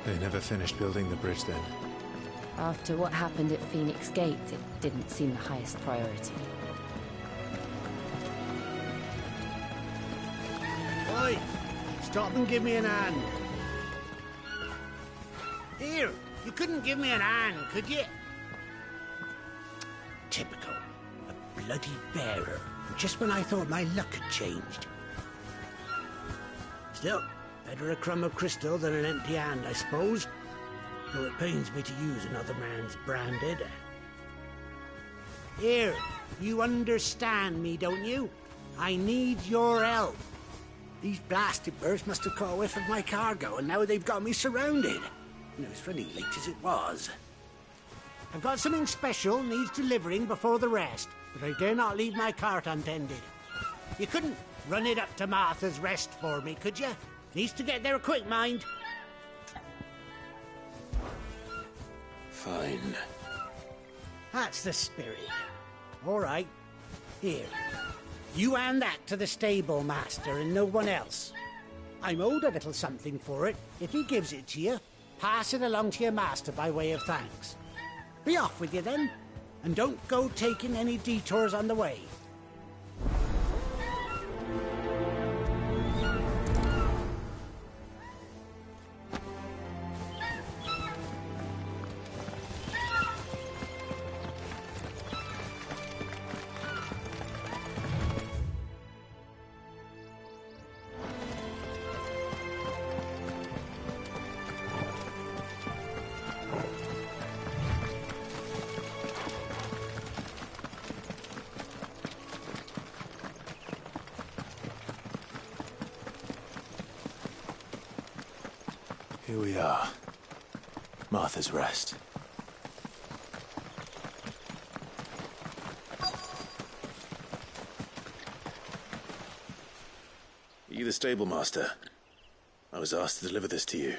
They never finished building the bridge then. After what happened at Phoenix Gate, it didn't seem the highest priority. Oi! Stop and give me an hand. Here, you couldn't give me an hand, could you? Typical. A bloody bearer. Just when I thought my luck had changed. Still, better a crumb of crystal than an empty hand, I suppose. Though it pains me to use another man's branded. Here, you understand me, don't you? I need your help. These blasted birds must have caught a whiff of my cargo, and now they've got me surrounded. And it was funny late as it was. I've got something special needs delivering before the rest, but I dare not leave my cart untended. You couldn't run it up to Martha's Rest for me, could you? Needs to get there quick, mind. Fine. That's the spirit. All right. Here. You hand that to the stable master and no one else. I'm owed a little something for it. If he gives it to you, pass it along to your master by way of thanks. Be off with you then, and don't go taking any detours on the way. Here we are. Martha's Rest. Are you the stable master? I was asked to deliver this to you.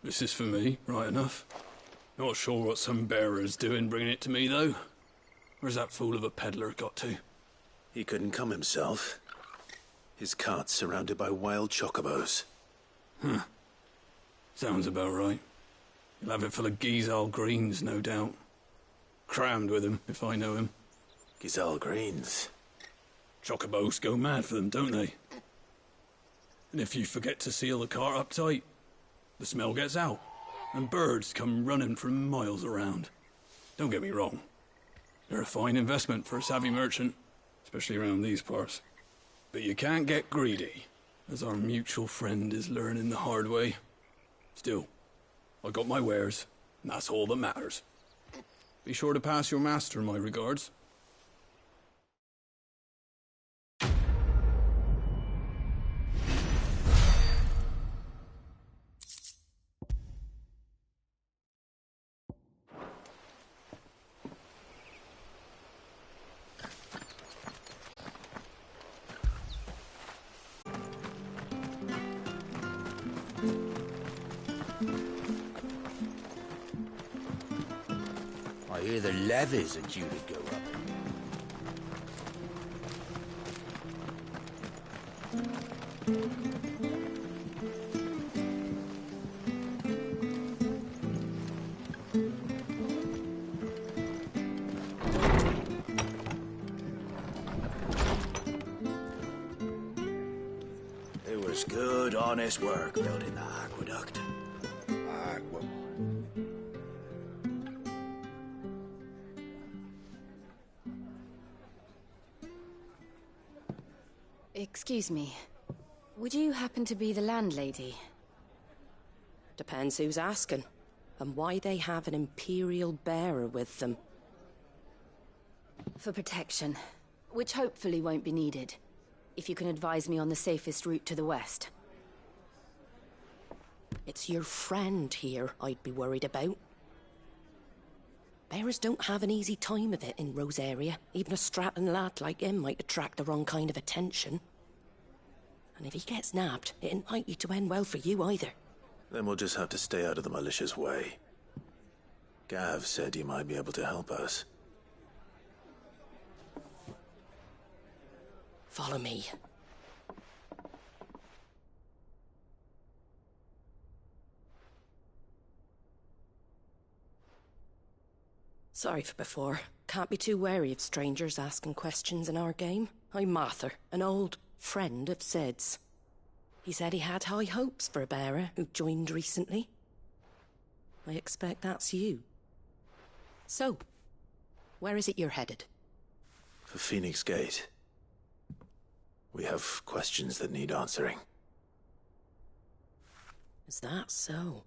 This is for me, right enough. Not sure what some bearer's doing bringing it to me, though. Where's that fool of a peddler got to? He couldn't come himself. His cart's surrounded by wild chocobos. Huh. Sounds about right. He'll have it full of Gizal greens, no doubt. Crammed with him, if I know him. Gizal greens. Chocobos go mad for them, don't they? And if you forget to seal the cart up tight, the smell gets out, and birds come running from miles around. Don't get me wrong. They're a fine investment for a savvy merchant, especially around these parts. But you can't get greedy, as our mutual friend is learning the hard way. Still, I got my wares, and that's all that matters. Be sure to pass your master my regards. I hear the levies are due to go up. It was good, honest work building the aqueduct. Excuse me. Would you happen to be the landlady? Depends who's asking, and why they have an Imperial bearer with them. For protection, which hopefully won't be needed. If you can advise me on the safest route to the west. It's your friend here I'd be worried about. Bearers don't have an easy time of it in Rosaria. Even a Stratton lad like him might attract the wrong kind of attention. And if he gets nabbed, it ain't likely to end well for you either. Then we'll just have to stay out of the malicious way. Gav said he might be able to help us. Follow me. Sorry for before. Can't be too wary of strangers asking questions in our game. I'm Martha, an old friend of Sid's. He said he had high hopes for a bearer who joined recently. I expect that's you. So, where is it you're headed? For Phoenix Gate. We have questions that need answering. Is that so?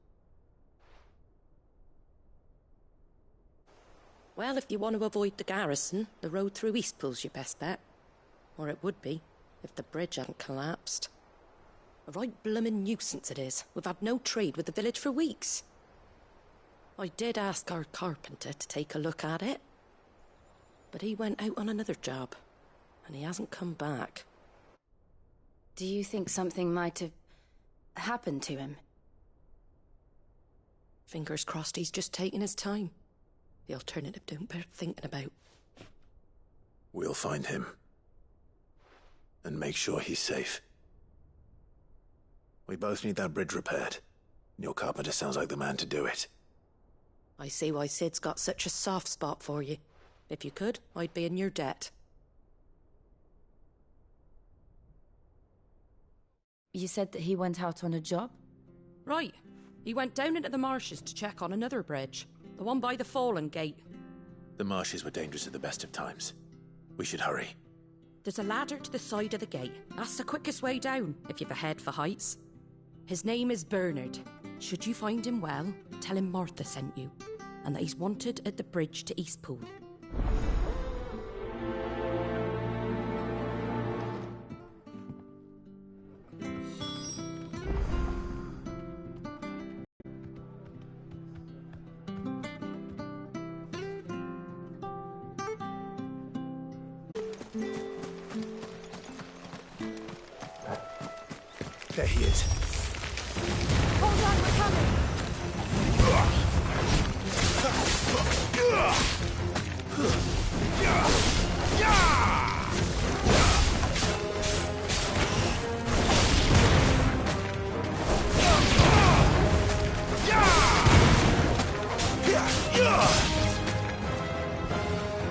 Well, if you want to avoid the garrison, the road through Eastpool's your best bet. Or it would be, if the bridge hadn't collapsed. A right bloomin' nuisance it is. We've had no trade with the village for weeks. I did ask our carpenter to take a look at it. But he went out on another job, and he hasn't come back. Do you think something might have happened to him? Fingers crossed he's just taking his time. The alternative don't bear thinking about. We'll find him. And make sure he's safe. We both need that bridge repaired. Your carpenter sounds like the man to do it. I see why Sid's got such a soft spot for you. If you could, I'd be in your debt. You said that he went out on a job? Right. He went down into the marshes to check on another bridge. The one by the Fallen Gate. The marshes were dangerous at the best of times. We should hurry. There's a ladder to the side of the gate. That's the quickest way down, if you've a head for heights. His name is Bernard. Should you find him well, tell him Martha sent you, and that he's wanted at the bridge to Eastpool. There he is. Hold on, we're coming!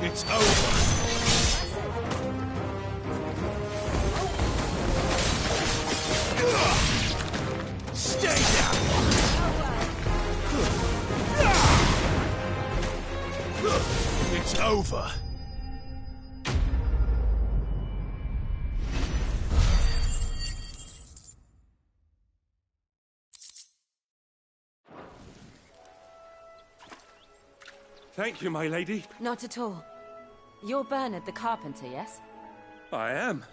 It's over. Stay down! It's over. Thank you, my lady. Not at all. You're Bernard the carpenter, yes? I am.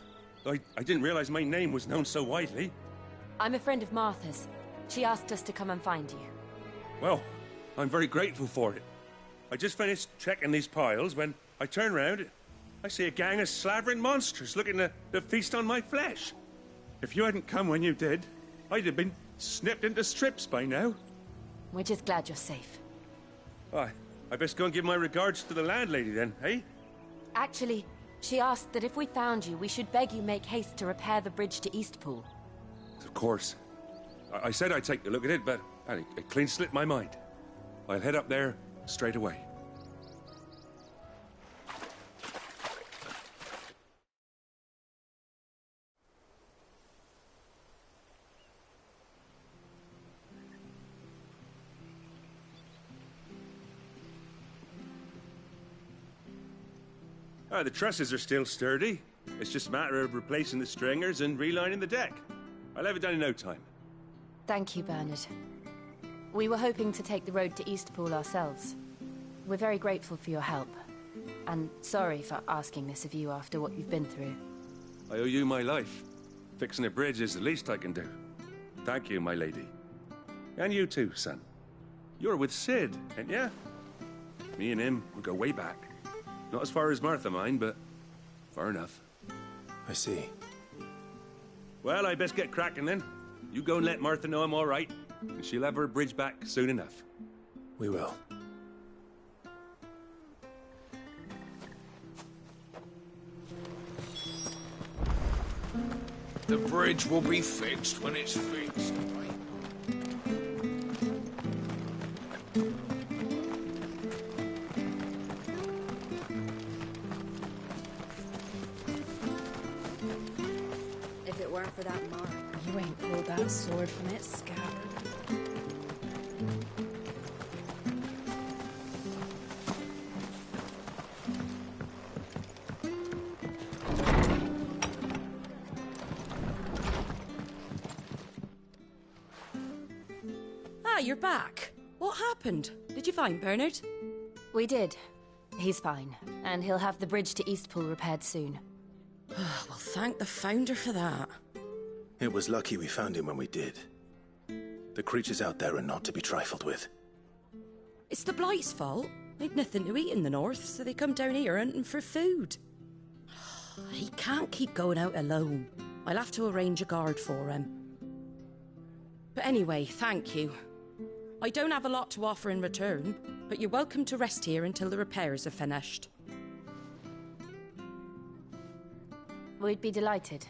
I didn't realize my name was known so widely. I'm a friend of Martha's. She asked us to come and find you. Well, I'm very grateful for it. I just finished checking these piles when I turn round. I see a gang of slavering monsters looking to feast on my flesh. If you hadn't come when you did, I'd have been snipped into strips by now. We're just glad you're safe. I best go and give my regards to the landlady then, eh? Actually, she asked that if we found you, we should beg you make haste to repair the bridge to Eastpool. Of course. I said I'd take a look at it, but it clean slipped my mind. I'll head up there straight away. The trusses are still sturdy. It's just a matter of replacing the stringers and relining the deck. I'll have it done in no time. Thank you, Bernard. We were hoping to take the road to Eastpool ourselves. We're very grateful for your help. And sorry for asking this of you after what you've been through. I owe you my life. Fixing a bridge is the least I can do. Thank you, my lady. And you too, son. You're with Sid, ain't ya? Me and him, we go way back. Not as far as Martha, mind, but far enough. I see. Well, I best get cracking then. You go and let Martha know I'm all right, and she'll have her bridge back soon enough. We will. The bridge will be fixed when it's fixed, right? If it weren't for that mark. You ain't pulled that sword from its scabbard. You're back. What happened? Did you find Bernard? We did. He's fine, and he'll have the bridge to Eastpool repaired soon. Well, thank the Founder for that. It was lucky we found him when we did. The creatures out there are not to be trifled with. It's the Blight's fault. They've nothing to eat in the north, so they come down here hunting for food. He can't keep going out alone. I'll have to arrange a guard for him. But anyway, thank you. I don't have a lot to offer in return, but you're welcome to rest here until the repairs are finished. We'd be delighted.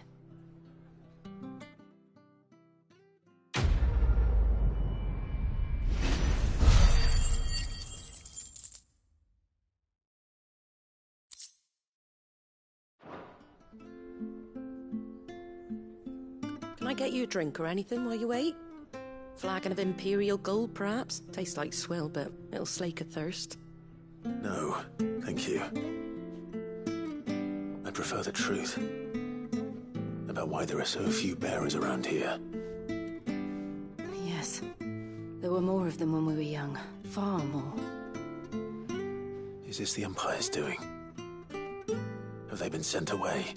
Can I get you a drink or anything while you wait? Flagon of Imperial Gold, perhaps? Tastes like swill, but it'll slake a thirst. No, thank you. I prefer the truth about why there are so few bearers around here. Yes. There were more of them when we were young. Far more. Is this the Empire's doing? Have they been sent away?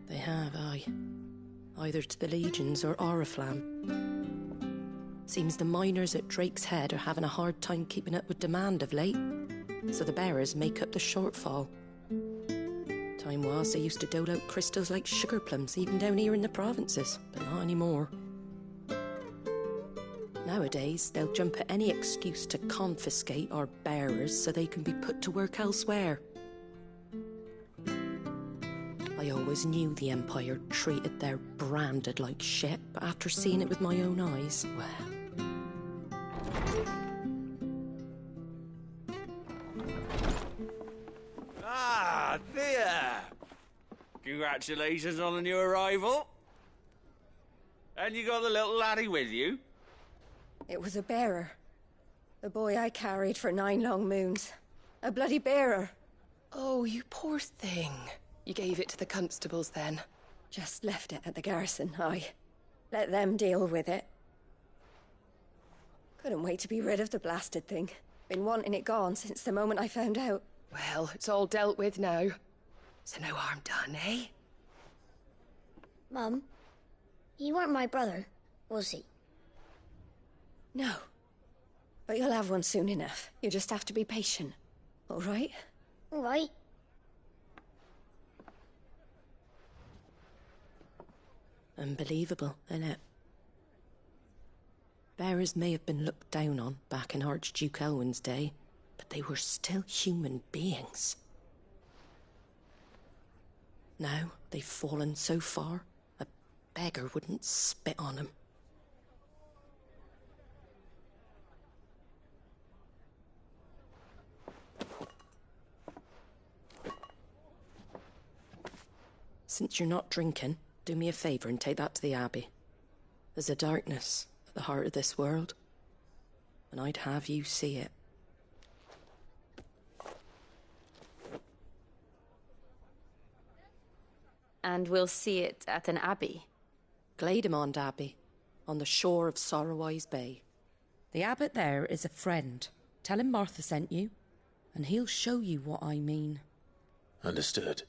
They have, aye. Either to the Legions or Oriflamme. Seems the miners at Drake's Head are having a hard time keeping up with demand of late, so the bearers make up the shortfall. Time was they used to dole out crystals like sugar plums even down here in the provinces, but not anymore. Nowadays, they'll jump at any excuse to confiscate our bearers so they can be put to work elsewhere. I always knew the Empire treated their branded like shit, but after seeing it with my own eyes, well... Ah, Thea! Congratulations on the new arrival. And you got the little laddie with you? It was a bearer. The boy I carried for 9 long moons. A bloody bearer. Oh, you poor thing. You gave it to the constables, then? Just left it at the garrison, aye. Let them deal with it. Couldn't wait to be rid of the blasted thing. Been wanting it gone since the moment I found out. Well, it's all dealt with now. So no harm done, eh? Mum, he weren't my brother, was he? No. But you'll have one soon enough. You just have to be patient. All right? All right. Unbelievable, innit? Bearers may have been looked down on back in Archduke Elwin's day, but they were still human beings. Now they've fallen so far, a beggar wouldn't spit on them. Since you're not drinking, do me a favour and take that to the Abbey. There's a darkness at the heart of this world, and I'd have you see it. And we'll see it at an abbey? Glademond Abbey, on the shore of Sorrowise Bay. The abbot there is a friend. Tell him Martha sent you, and he'll show you what I mean. Understood.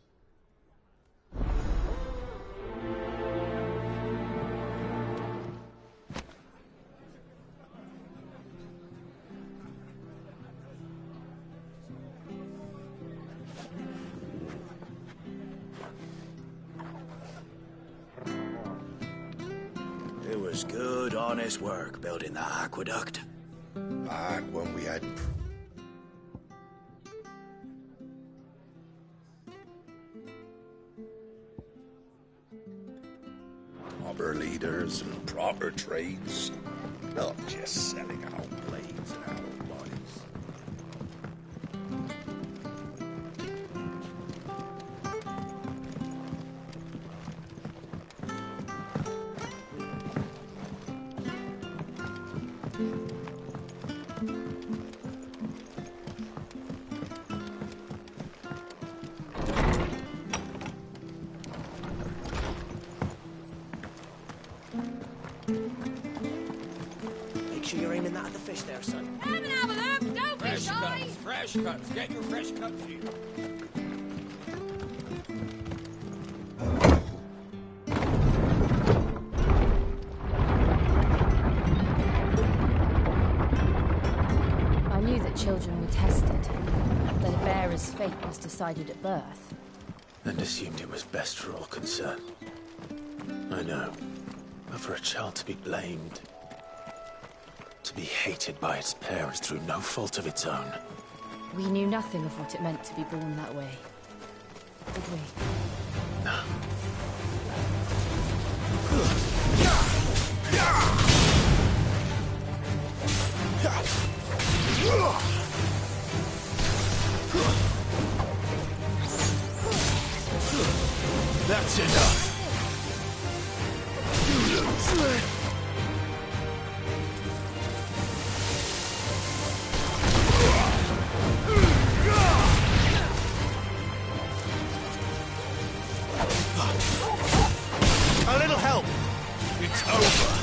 It was good, honest work building that aqueduct. Back when we had... proper leaders and proper trades. Not just selling out blades and out bodies. Make sure you're aiming that at the fish there, son. Come and have a look! Don't be Fresh shy! cuts, fresh cuts. Get your fresh cuts here. I knew that children were tested, that a bearer's fate was decided at birth. And assumed it was best for all concerned. I know. But for a child to be blamed, to be hated by its parents through no fault of its own. We knew nothing of what it meant to be born that way. Did we? No. That's enough. A little help. It's over.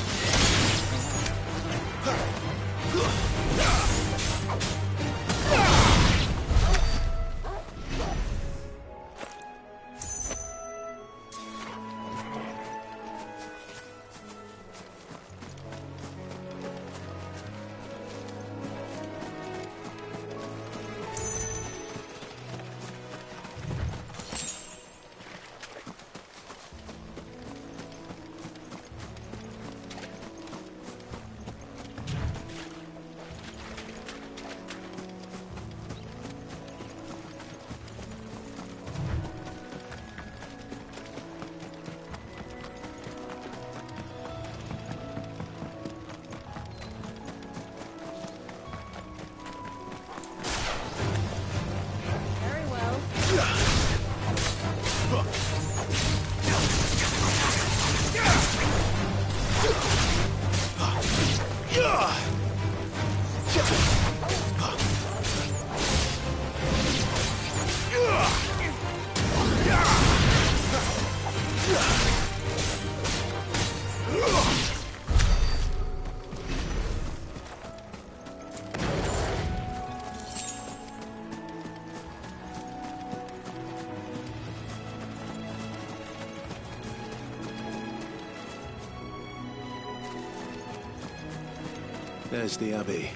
There's the Abbey.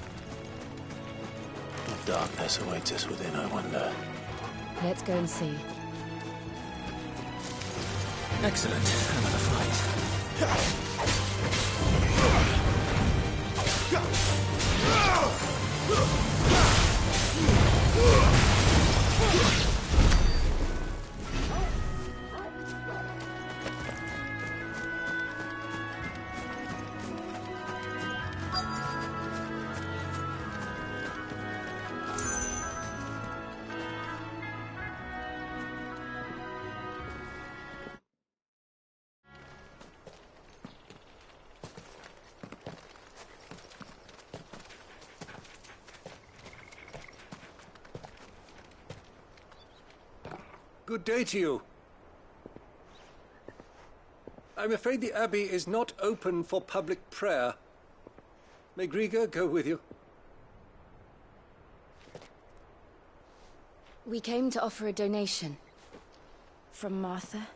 What darkness awaits us within, I wonder. Let's go and see. Excellent. Another fight. Good day to you. I'm afraid the Abbey is not open for public prayer. May Griga go with you? We came to offer a donation. From Martha.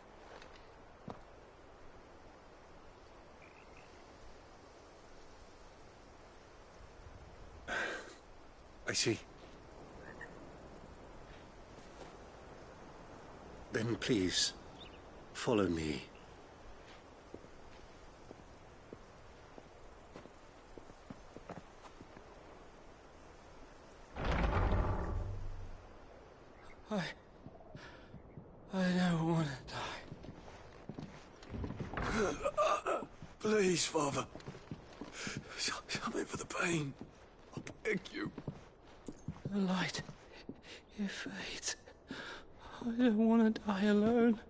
I see. Then please, follow me. I never want to die. Please, Father. Something for the pain. I beg you. The light, it fades. I don't want to die alone.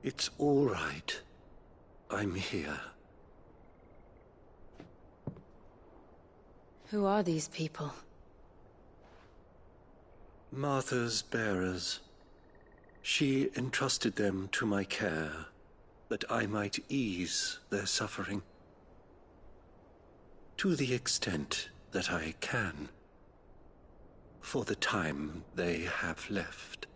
It's all right. I'm here. Who are these people? Martha's bearers. She entrusted them to my care, that I might ease their suffering. To the extent that I can, for the time they have left.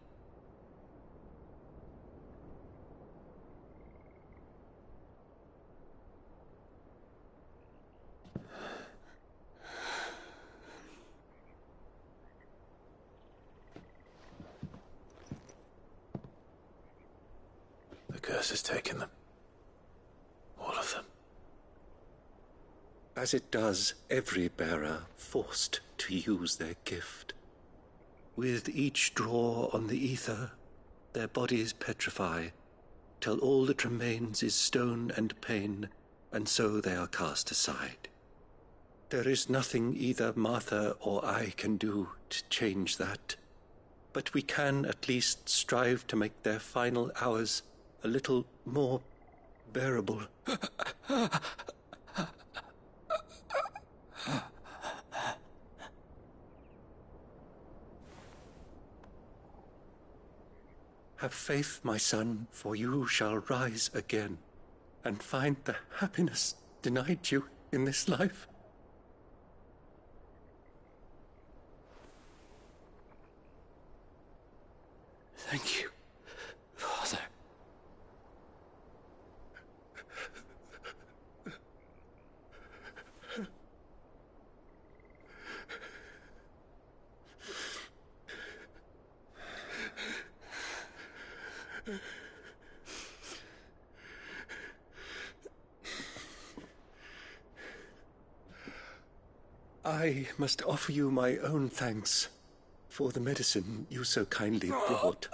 The curse has taken them. All of them. As it does every bearer forced to use their gift. With each draw on the ether, their bodies petrify, till all that remains is stone and pain, and so they are cast aside. There is nothing either Martha or I can do to change that, but we can at least strive to make their final hours a little more bearable. Have faith, my son, for you shall rise again and find the happiness denied you in this life. Thank you, Father. I must offer you my own thanks for the medicine you so kindly brought.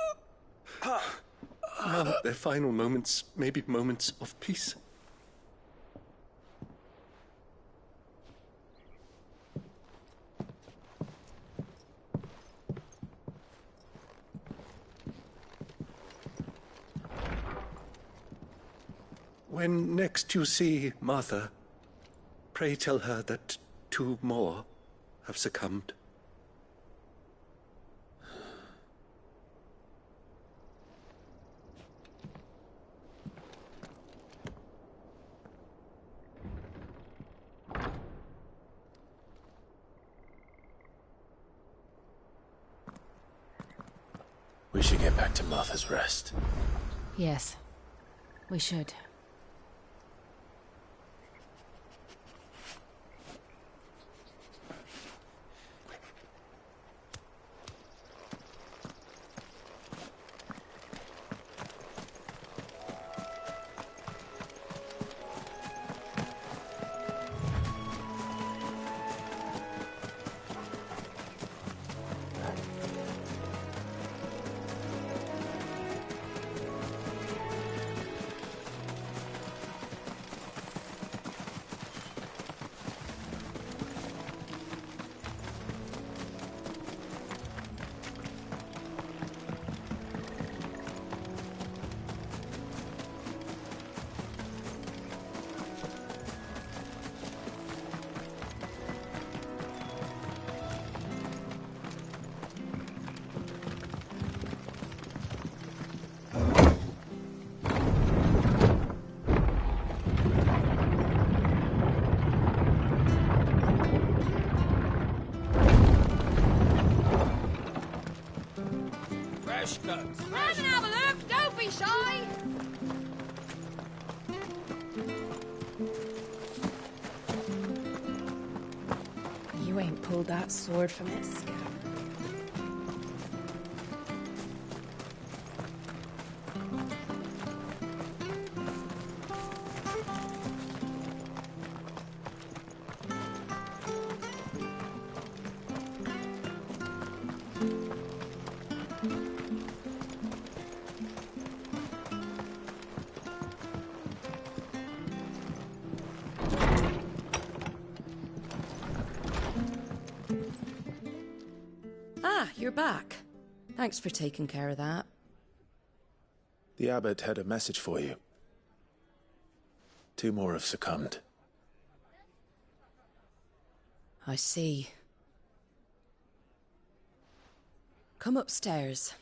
Now their final moments may be moments of peace. When next you see Martha, pray tell her that 2 more have succumbed. We should get back to Martha's Rest. Yes, we should. Come and have a look, don't be shy! You ain't pulled that sword from its scabbard. Ah, you're back. Thanks for taking care of that. The abbot had a message for you. 2 more have succumbed. I see. Come upstairs.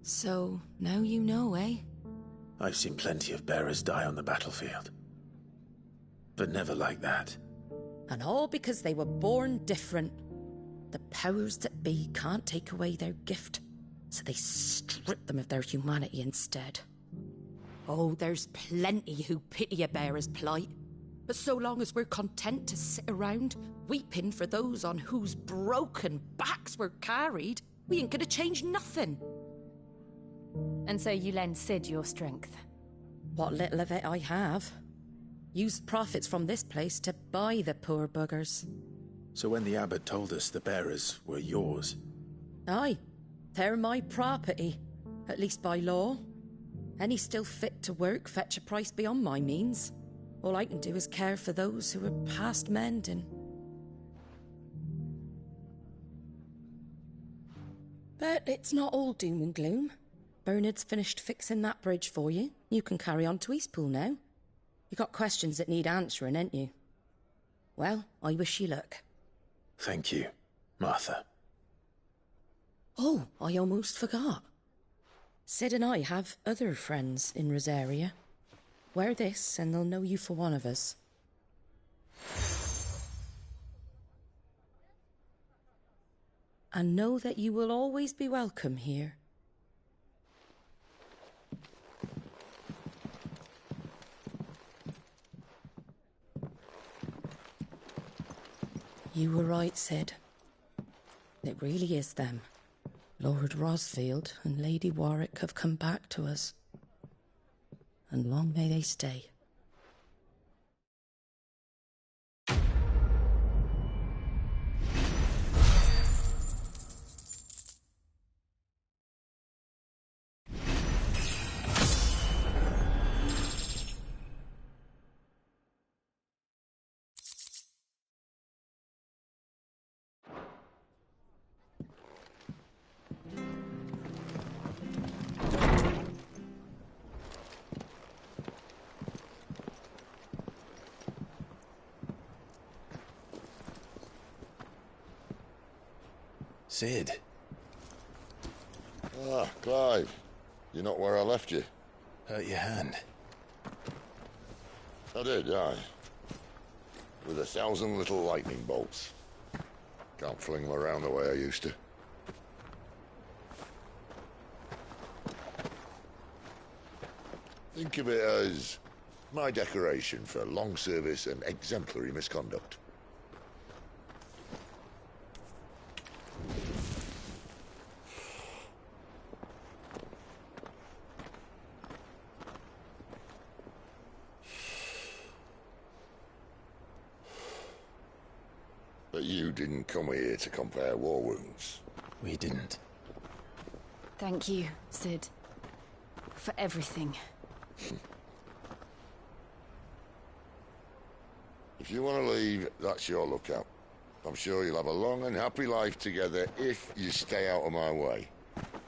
So, now you know, eh? I've seen plenty of bearers die on the battlefield. But never like that. And all because they were born different. The powers that be can't take away their gift, so they strip them of their humanity instead. Oh, there's plenty who pity a bearer's plight. But so long as we're content to sit around, weeping for those on whose broken backs we're carried, we ain't gonna change nothing. And so you lend Sid your strength? What little of it I have. Used profits from this place to buy the poor buggers. So when the abbot told us the bearers were yours... Aye, they're my property, at least by law. Any still fit to work fetch a price beyond my means. All I can do is care for those who are past mending. But it's not all doom and gloom. Bernard's finished fixing that bridge for you. You can carry on to Eastpool now. You got questions that need answering, ain't you? Well, I wish you luck. Thank you, Martha. Oh, I almost forgot. Sid and I have other friends in Rosaria. Wear this and they'll know you for one of us. And know that you will always be welcome here. You were right, Sid. It really is them. Lord Rosfield and Lady Warwick have come back to us. And long may they stay. Sid. Ah, Clive. You're not where I left you. Hurt your hand. I did, aye. With 1,000 little lightning bolts. Can't fling them around the way I used to. Think of it as my decoration for long service and exemplary misconduct. But you didn't come here to compare war wounds. We didn't. Thank you, Sid. For everything. If you want to leave, that's your lookout. I'm sure you'll have a long and happy life together if you stay out of my way.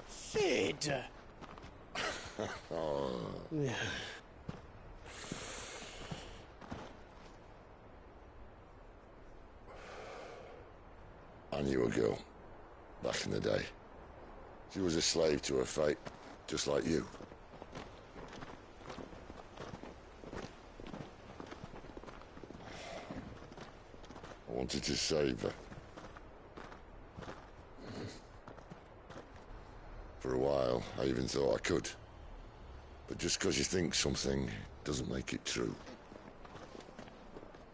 Sid! Oh. I knew a girl, back in the day. She was a slave to her fate, just like you. I wanted to save her. For a while, I even thought I could. But just because you think something doesn't make it true.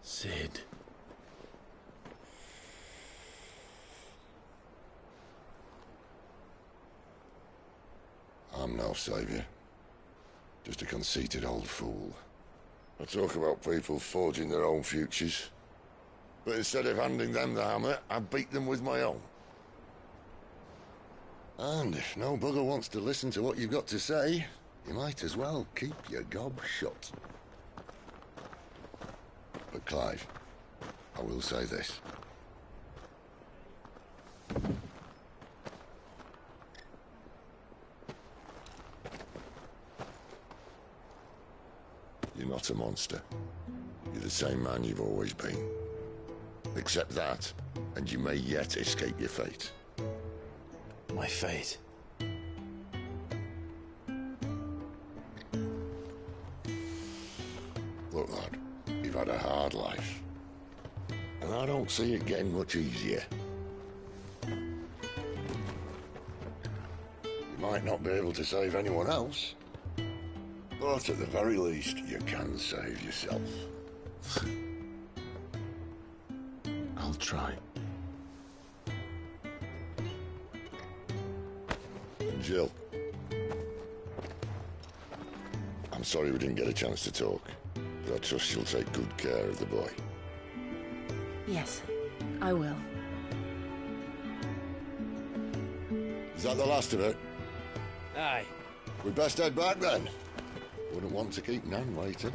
Sid. I'm no savior. Just a conceited old fool. I talk about people forging their own futures. But instead of handing them the hammer, I beat them with my own. And if no bugger wants to listen to what you've got to say, you might as well keep your gob shut. But Clive, I will say this. You're not a monster. You're the same man you've always been. Accept that, and you may yet escape your fate. My fate? Look, lad, you've had a hard life. And I don't see it getting much easier. You might not be able to save anyone else, but at the very least, you can save yourself. I'll try. And Jill, I'm sorry we didn't get a chance to talk, but I trust she'll take good care of the boy. Yes, I will. Is that the last of it? Aye. We'd best head back then. Wouldn't want to keep Nan waiting.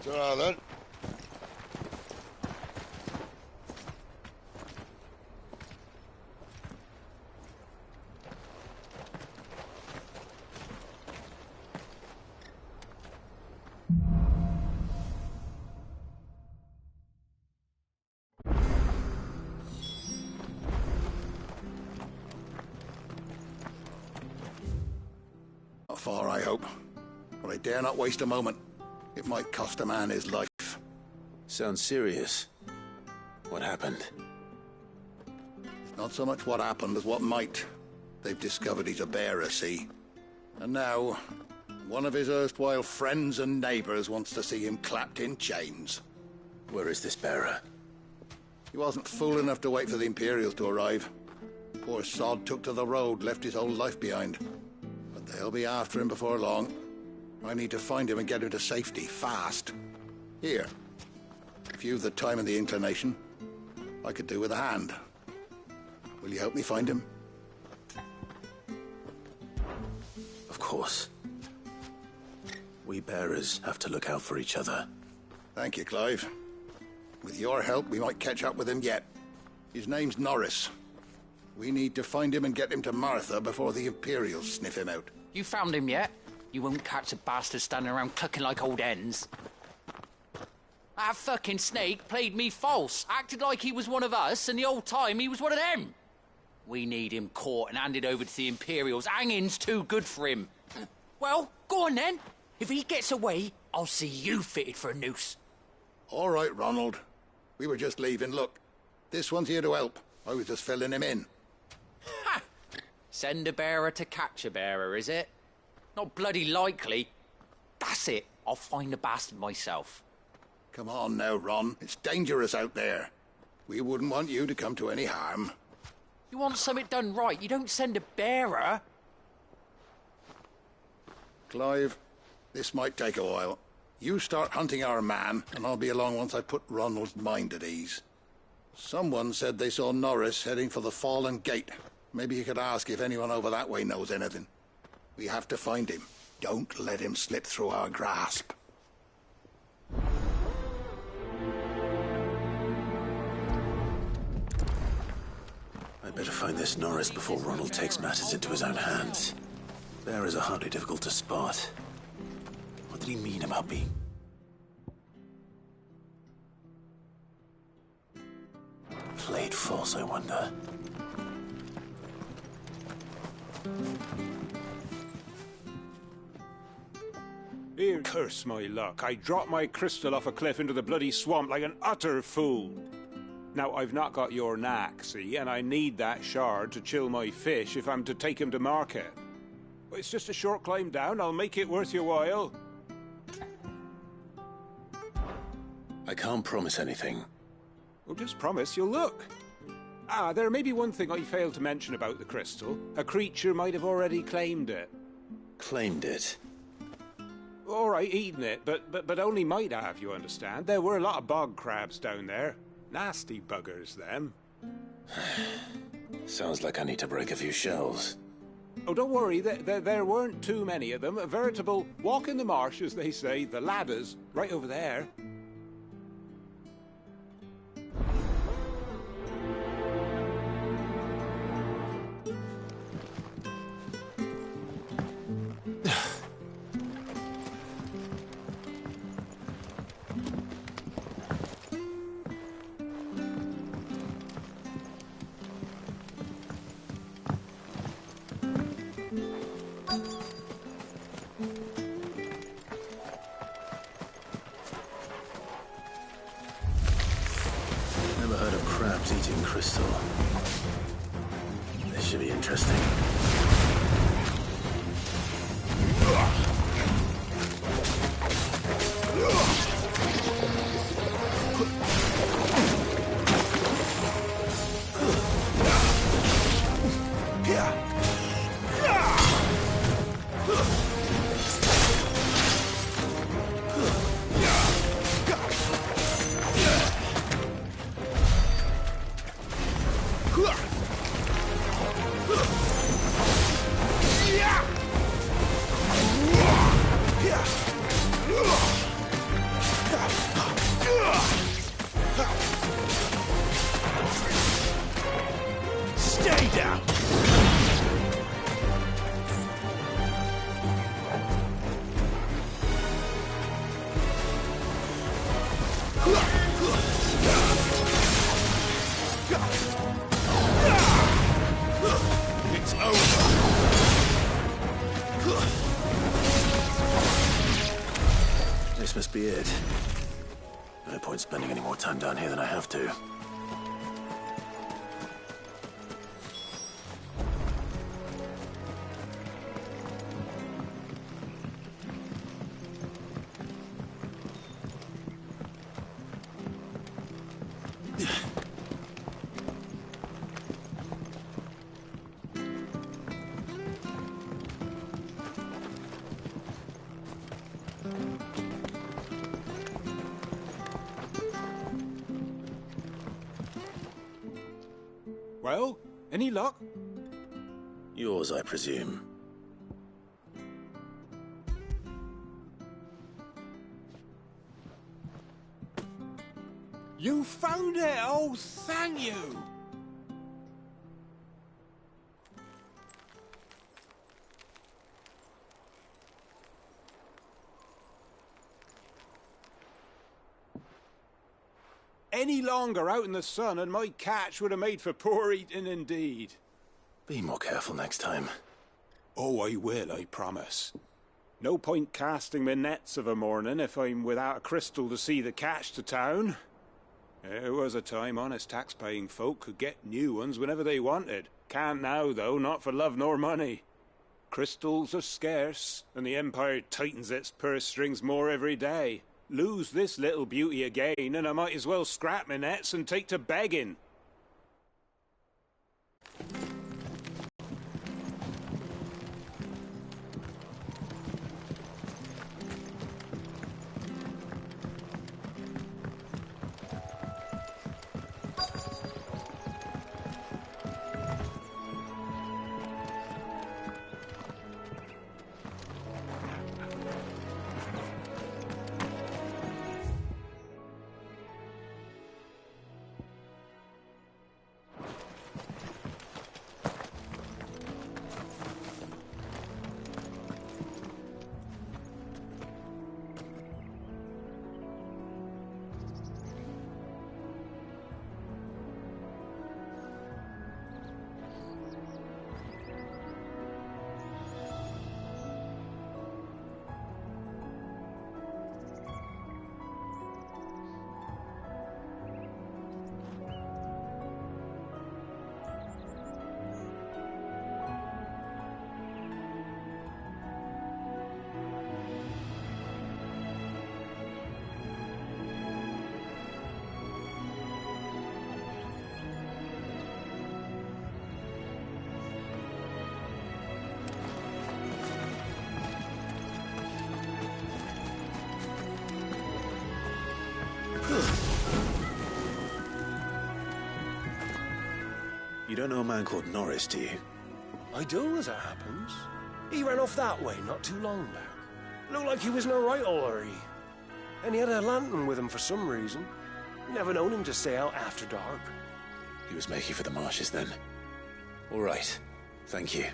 Ta-ra then. Not far, I hope. But I dare not waste a moment. It might cost a man his life. Sounds serious. What happened? It's not so much what happened as what might. They've discovered he's a bearer, see? And now, one of his erstwhile friends and neighbours wants to see him clapped in chains. Where is this bearer? He wasn't fool enough to wait for the Imperials to arrive. Poor sod took to the road, left his whole life behind. But they'll be after him before long. I need to find him and get him to safety, fast. Here. If you've the time and the inclination, I could do with a hand. Will you help me find him? Of course. We bearers have to look out for each other. Thank you, Clive. With your help, we might catch up with him yet. His name's Norris. We need to find him and get him to Martha before the Imperials sniff him out. You found him yet? You won't catch a bastard standing around clucking like old hens. That fucking snake played me false, acted like he was one of us, and the whole time he was one of them. We need him caught and handed over to the Imperials. Hanging's too good for him. Well, go on then. If he gets away, I'll see you fitted for a noose. All right, Ronald. We were just leaving. Look, this one's here to help. I was just filling him in. Ha! Send a bearer to catch a bearer, is it? Not bloody likely. That's it. I'll find the bastard myself. Come on now, Ron. It's dangerous out there. We wouldn't want you to come to any harm. You want something done right, you don't send a bearer. Clive, this might take a while. You start hunting our man, and I'll be along once I put Ronald's mind at ease. Someone said they saw Norris heading for the Fallen Gate. Maybe you could ask if anyone over that way knows anything. We have to find him. Don't let him slip through our grasp. I'd better find this Norris before Ronald takes matters into his own hands. Bearers are hardly difficult to spot. What did he mean about being... played false, I wonder? Here, curse my luck. I dropped my crystal off a cliff into the bloody swamp like an utter fool. Now, I've not got your knack, see, and I need that shard to chill my fish if I'm to take him to market. But it's just a short climb down. I'll make it worth your while. I can't promise anything. Well, just promise you'll look. Ah, there may be one thing I failed to mention about the crystal. A creature might have already claimed it. Claimed it? All right, eaten it, but only might have, you understand. There were a lot of bog crabs down there. Nasty buggers, them. Sounds like I need to break a few shells. Oh, don't worry, there weren't too many of them. A veritable walk in the marsh, as they say, the ladders, right over there. Never heard of crabs eating crystal. This should be interesting. Stay down! It's over! This must be it. No point spending any more time down here than I have to. Well, any luck? Yours, I presume. You found it! Oh, thank you! Any longer out in the sun and my catch would have made for poor eating indeed. Be more careful next time. Oh, I will, I promise. No point casting my nets of a morning if I'm without a crystal to see the catch to town. There was a time honest tax-paying folk could get new ones whenever they wanted. Can't now, though, not for love nor money. Crystals are scarce, and the Empire tightens its purse strings more every day. Lose this little beauty again, and I might as well scrap my nets and take to begging. don't know a man called Norris, do you? I do, as it happens. He ran off that way not too long back. Looked like he was in a right hurry. And he had a lantern with him for some reason. Never known him to stay out after dark. He was making for the marshes then. All right. Thank you.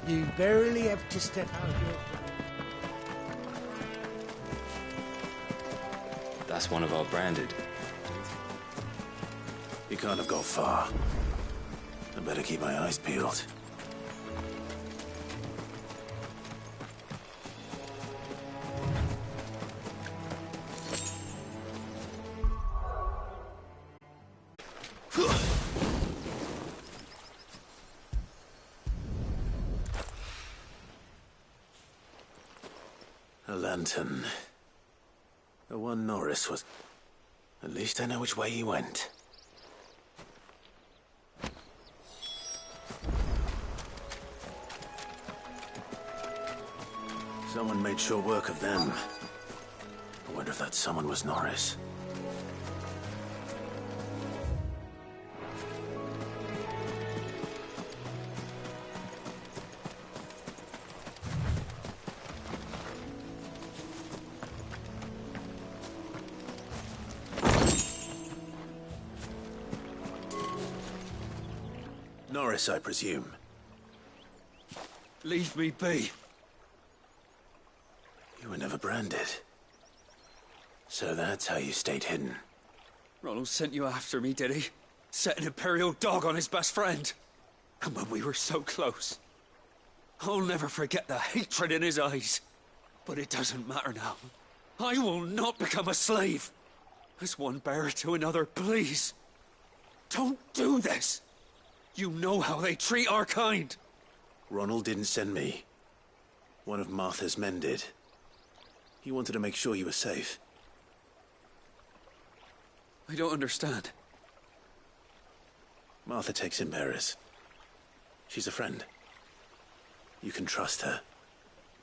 You barely have to step out here. That's one of our branded. He can't have got far. I better keep my eyes peeled. A lantern. The one Norris was... At least I know which way he went. Someone made short work of them. I wonder if that someone was Norris. Norris, I presume. Leave me be. You were never branded. So that's how you stayed hidden. Ronald sent you after me, did he? Set an Imperial dog on his best friend. And when we were so close. I'll never forget the hatred in his eyes. But it doesn't matter now. I will not become a slave. As one bearer to another, please. Don't do this. You know how they treat our kind. Ronald didn't send me. One of Martha's men did. He wanted to make sure you were safe. I don't understand. Martha takes in bearers. She's a friend. You can trust her.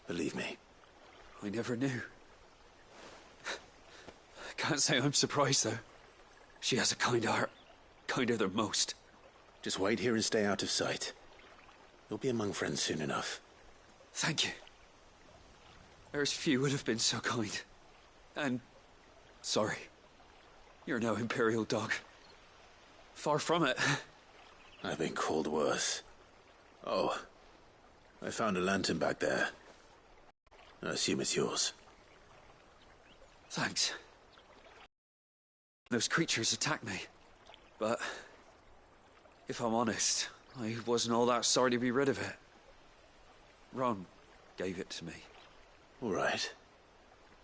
Believe me. I never knew. I can't say I'm surprised, though. She has a kind heart. Kinder than most. Just wait here and stay out of sight. You'll be among friends soon enough. Thank you. There's few would have been so kind. And... sorry. You're no Imperial dog. Far from it. I've been called worse. Oh. I found a lantern back there. I assume it's yours. Thanks. Those creatures attacked me. But... if I'm honest, I wasn't all that sorry to be rid of it. Ron gave it to me. All right.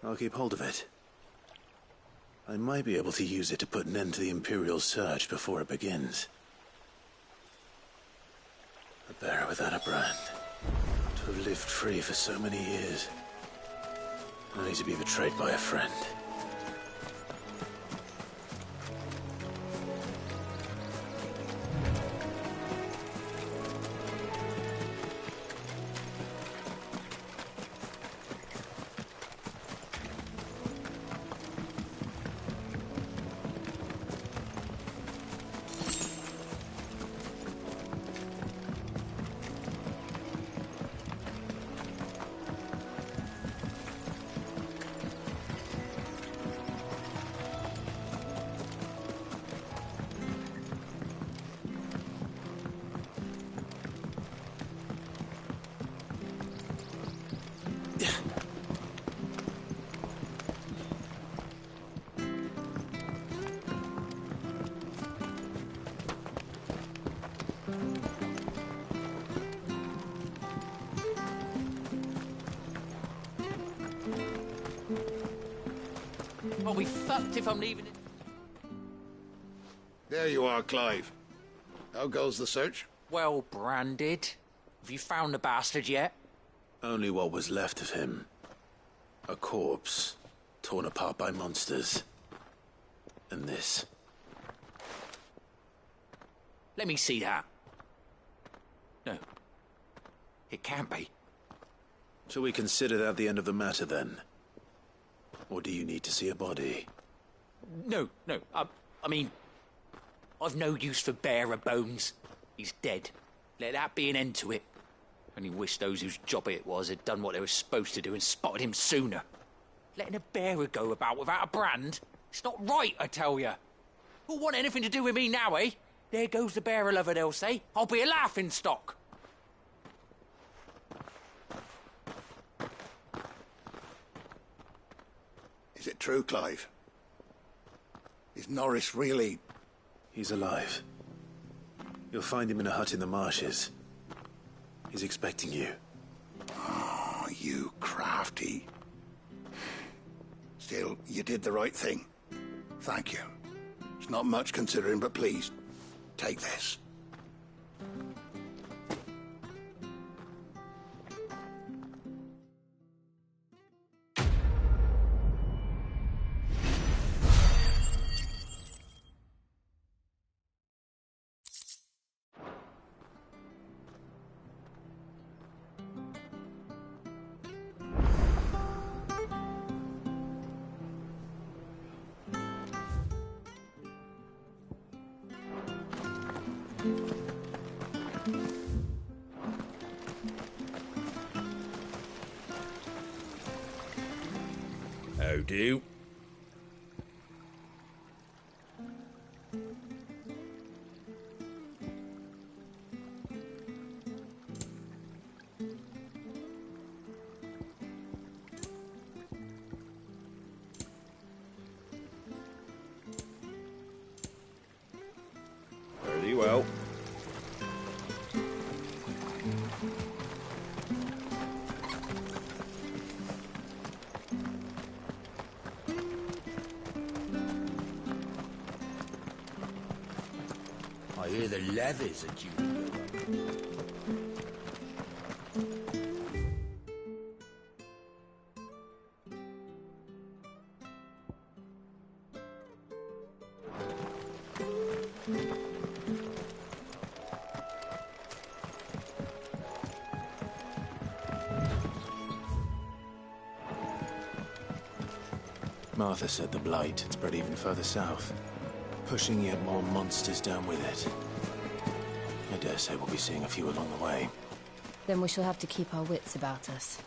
I'll keep hold of it. I might be able to use it to put an end to the Imperial surge before it begins. A bearer without a brand. To have lived free for so many years. Only to be betrayed by a friend. I'll be fucked if I'm leaving it. There you are, Clive. How goes the search? Well branded. Have you found the bastard yet? Only what was left of him. A corpse, torn apart by monsters. And this. Let me see that. No. It can't be. Shall we consider that the end of the matter, then? Or do you need to see a body? No. I mean, I've no use for bearer bones. He's dead. Let that be an end to it. Only wish those whose job it was had done what they were supposed to do and spotted him sooner. Letting a bearer go about without a brand? It's not right, I tell you. Who'll want anything to do with me now, eh? There goes the bearer lover, they'll say. I'll be a laughing stock. Is it true, Clive? Is Norris really... He's alive. You'll find him in a hut in the marshes. He's expecting you. Oh, you crafty. Still, you did the right thing. Thank you. It's not much considering, but please, take this. How do? Very well. I hear the levies are due to go up. Martha said the blight had spread even further south, pushing yet more monsters down with it. I dare say we'll be seeing a few along the way. Then we shall have to keep our wits about us.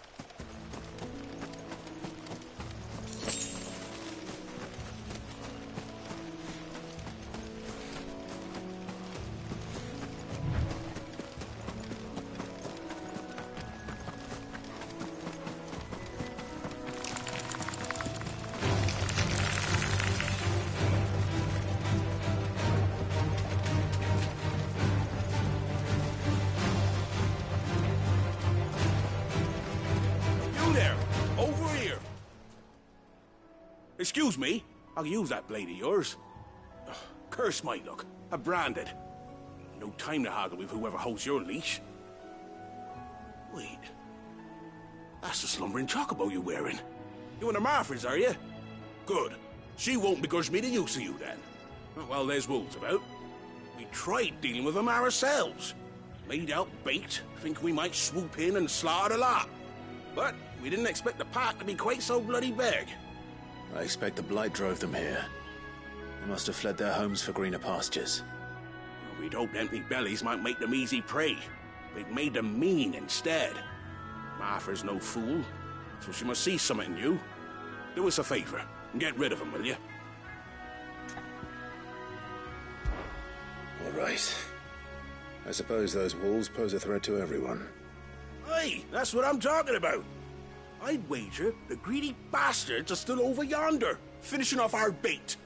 Excuse me, I'll use that blade of yours. Ugh, curse my luck. I'm branded. No time to haggle with whoever holds your leash. Wait. That's the slumbering chocobo you're wearing. You and the Marfors, are you? Good. She won't begrudge me the use of you, then. Well, there's wolves about. We tried dealing with them ourselves. Laid out bait, thinking we might swoop in and slaughter the lot. But we didn't expect the pack to be quite so bloody big. I expect the blight drove them here. They must have fled their homes for greener pastures. Well, we'd hoped empty bellies might make them easy prey. They'd made them mean instead. Martha's no fool, so she must see something in you. Do us a favor and get rid of them, will you? All right. I suppose those wolves pose a threat to everyone. Hey, that's what I'm talking about. I'd wager the greedy bastards are still over yonder, finishing off our bait.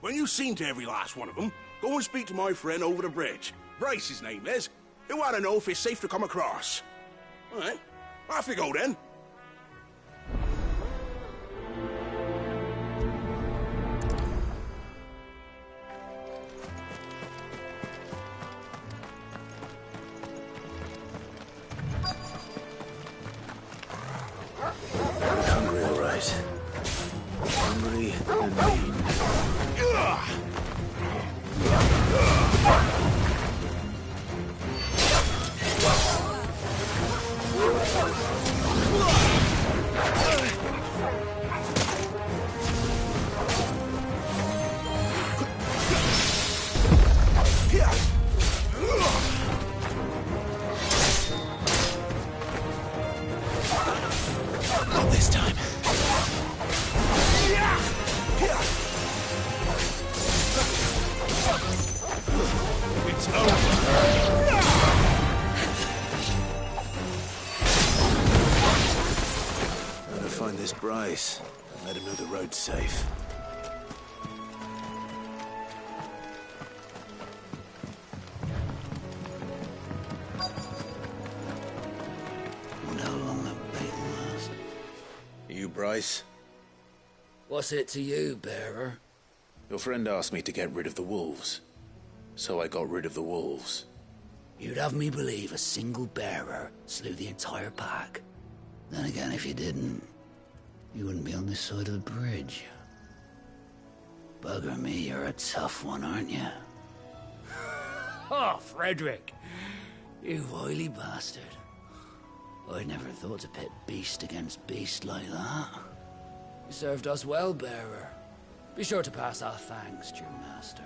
When you've seen to every last one of them, go and speak to my friend over the bridge. Bryce, his name is. He'll want to know if it's safe to come across. All right, off you go then. Hungry, all right. Bryce and let him know the road's safe. Wonder how long that bait will last. You, Bryce? What's it to you, bearer? Your friend asked me to get rid of the wolves. So I got rid of the wolves. You'd have me believe a single bearer slew the entire pack. Then again, if you didn't, you wouldn't be on this side of the bridge. Bugger me, you're a tough one, aren't you? Oh, Frederick! You wily bastard. I'd never thought to pit beast against beast like that. You served us well, bearer. Be sure to pass our thanks to your master.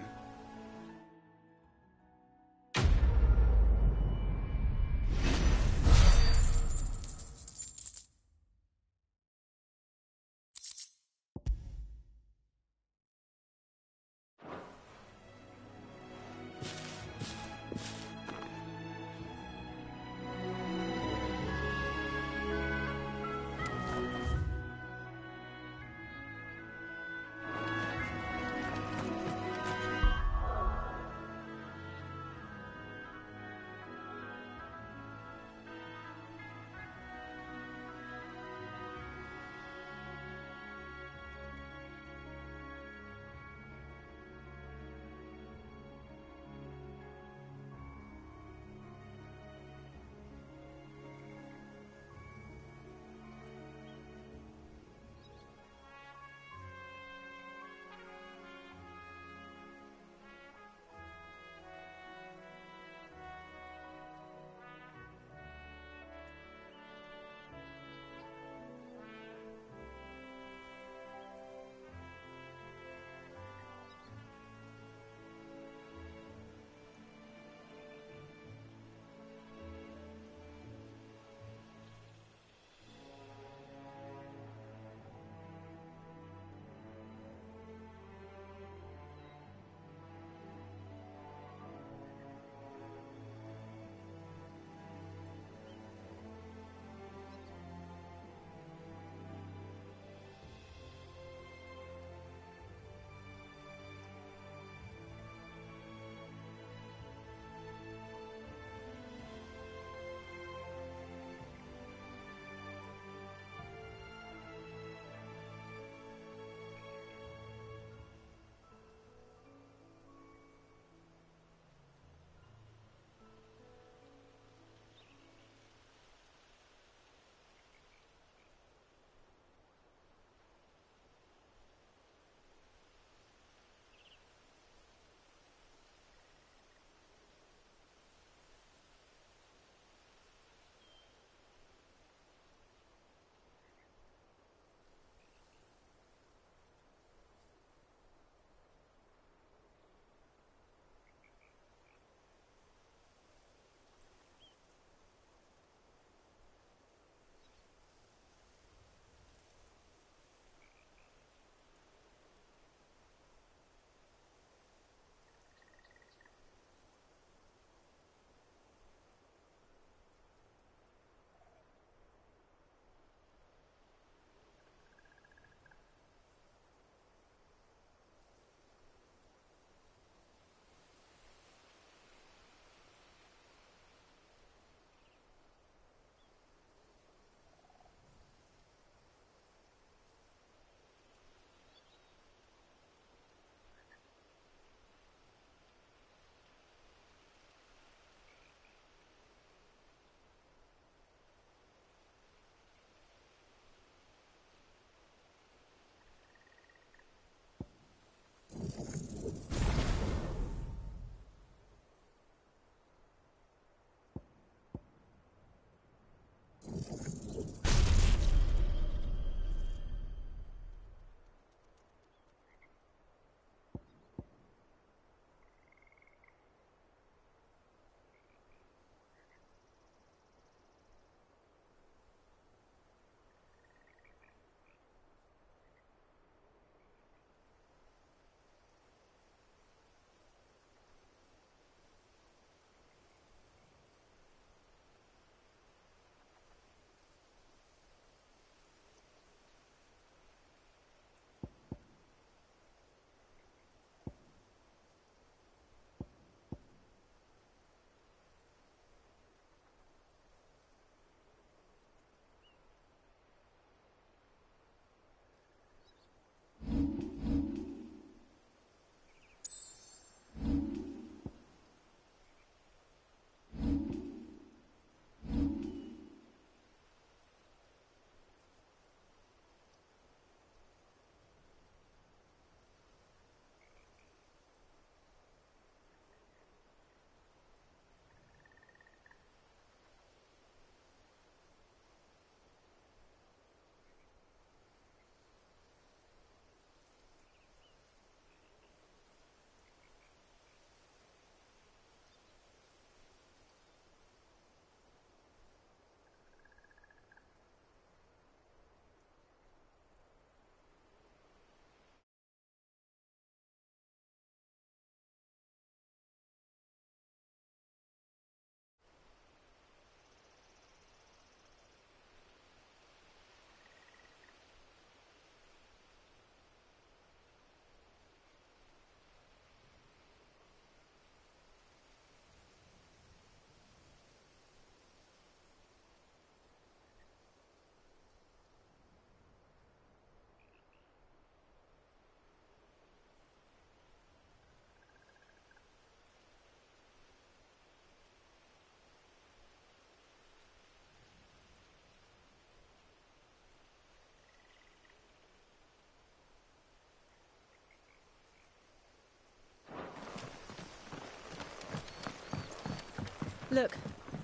Look,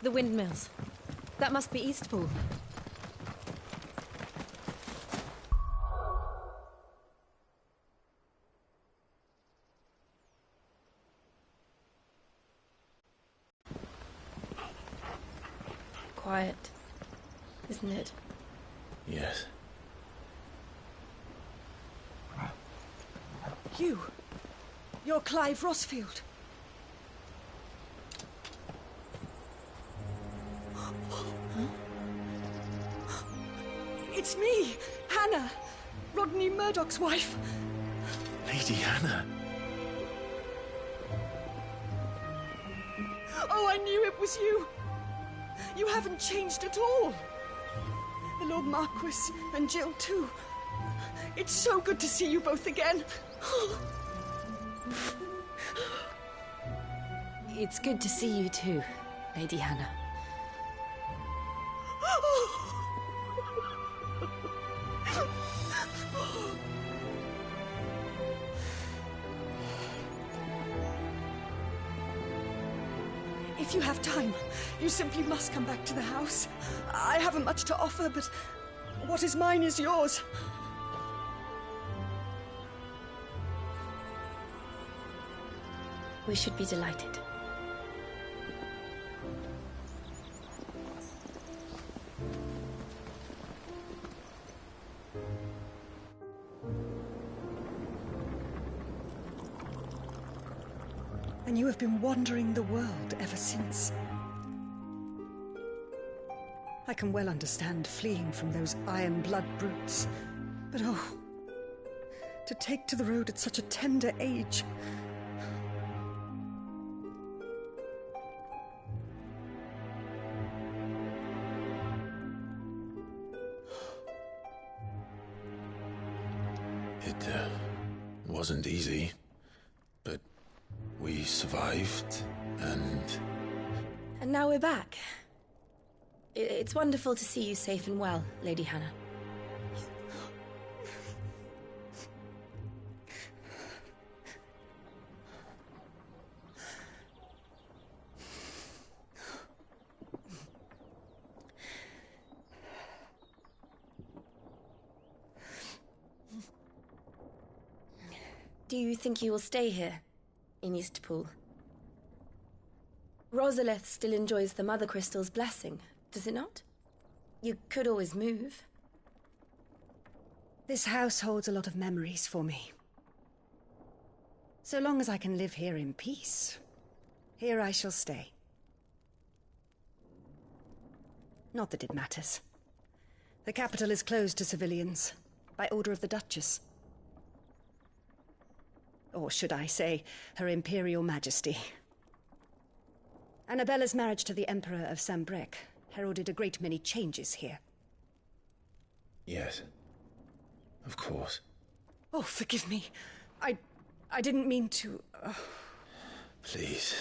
the windmills. That must be Eastpool. Quiet, isn't it? Yes. You're Clive Rossfield. It's me, Hannah, Rodney Murdoch's wife. Lady Hannah. Oh, I knew it was you. You haven't changed at all. The Lord Marquis and Jill too. It's so good to see you both again. It's good to see you too, Lady Hannah. If you have time, you simply must come back to the house. I haven't much to offer, but what is mine is yours. We should be delighted. And you have been wandering the world ever since. I can well understand fleeing from those iron-blood brutes, but oh, to take to the road at such a tender age. It wasn't easy, but we survived, and now we're back. It's wonderful to see you safe and well, Lady Hannah. Do you think you will stay here, in Eastpool? Rosalith still enjoys the Mother Crystal's blessing, does it not? You could always move. This house holds a lot of memories for me. So long as I can live here in peace, here I shall stay. Not that it matters. The capital is closed to civilians, by order of the Duchess. Or should I say, Her Imperial Majesty. Annabella's marriage to the Emperor of Sambrec heralded a great many changes here. yes, of course. Oh, forgive me. I didn't mean to... Please,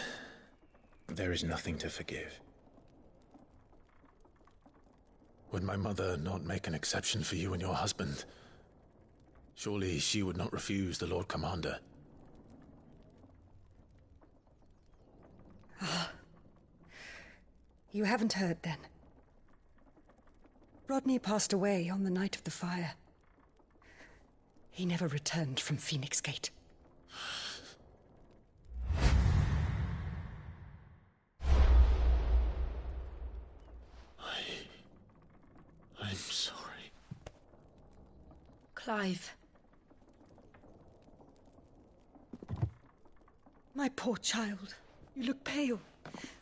there is nothing to forgive. Would my mother not make an exception for you and your husband? Surely she would not refuse the Lord Commander. You haven't heard, then. Rodney passed away on the night of the fire. He never returned from Phoenix Gate. I'm sorry. Clive. My poor child. You look pale.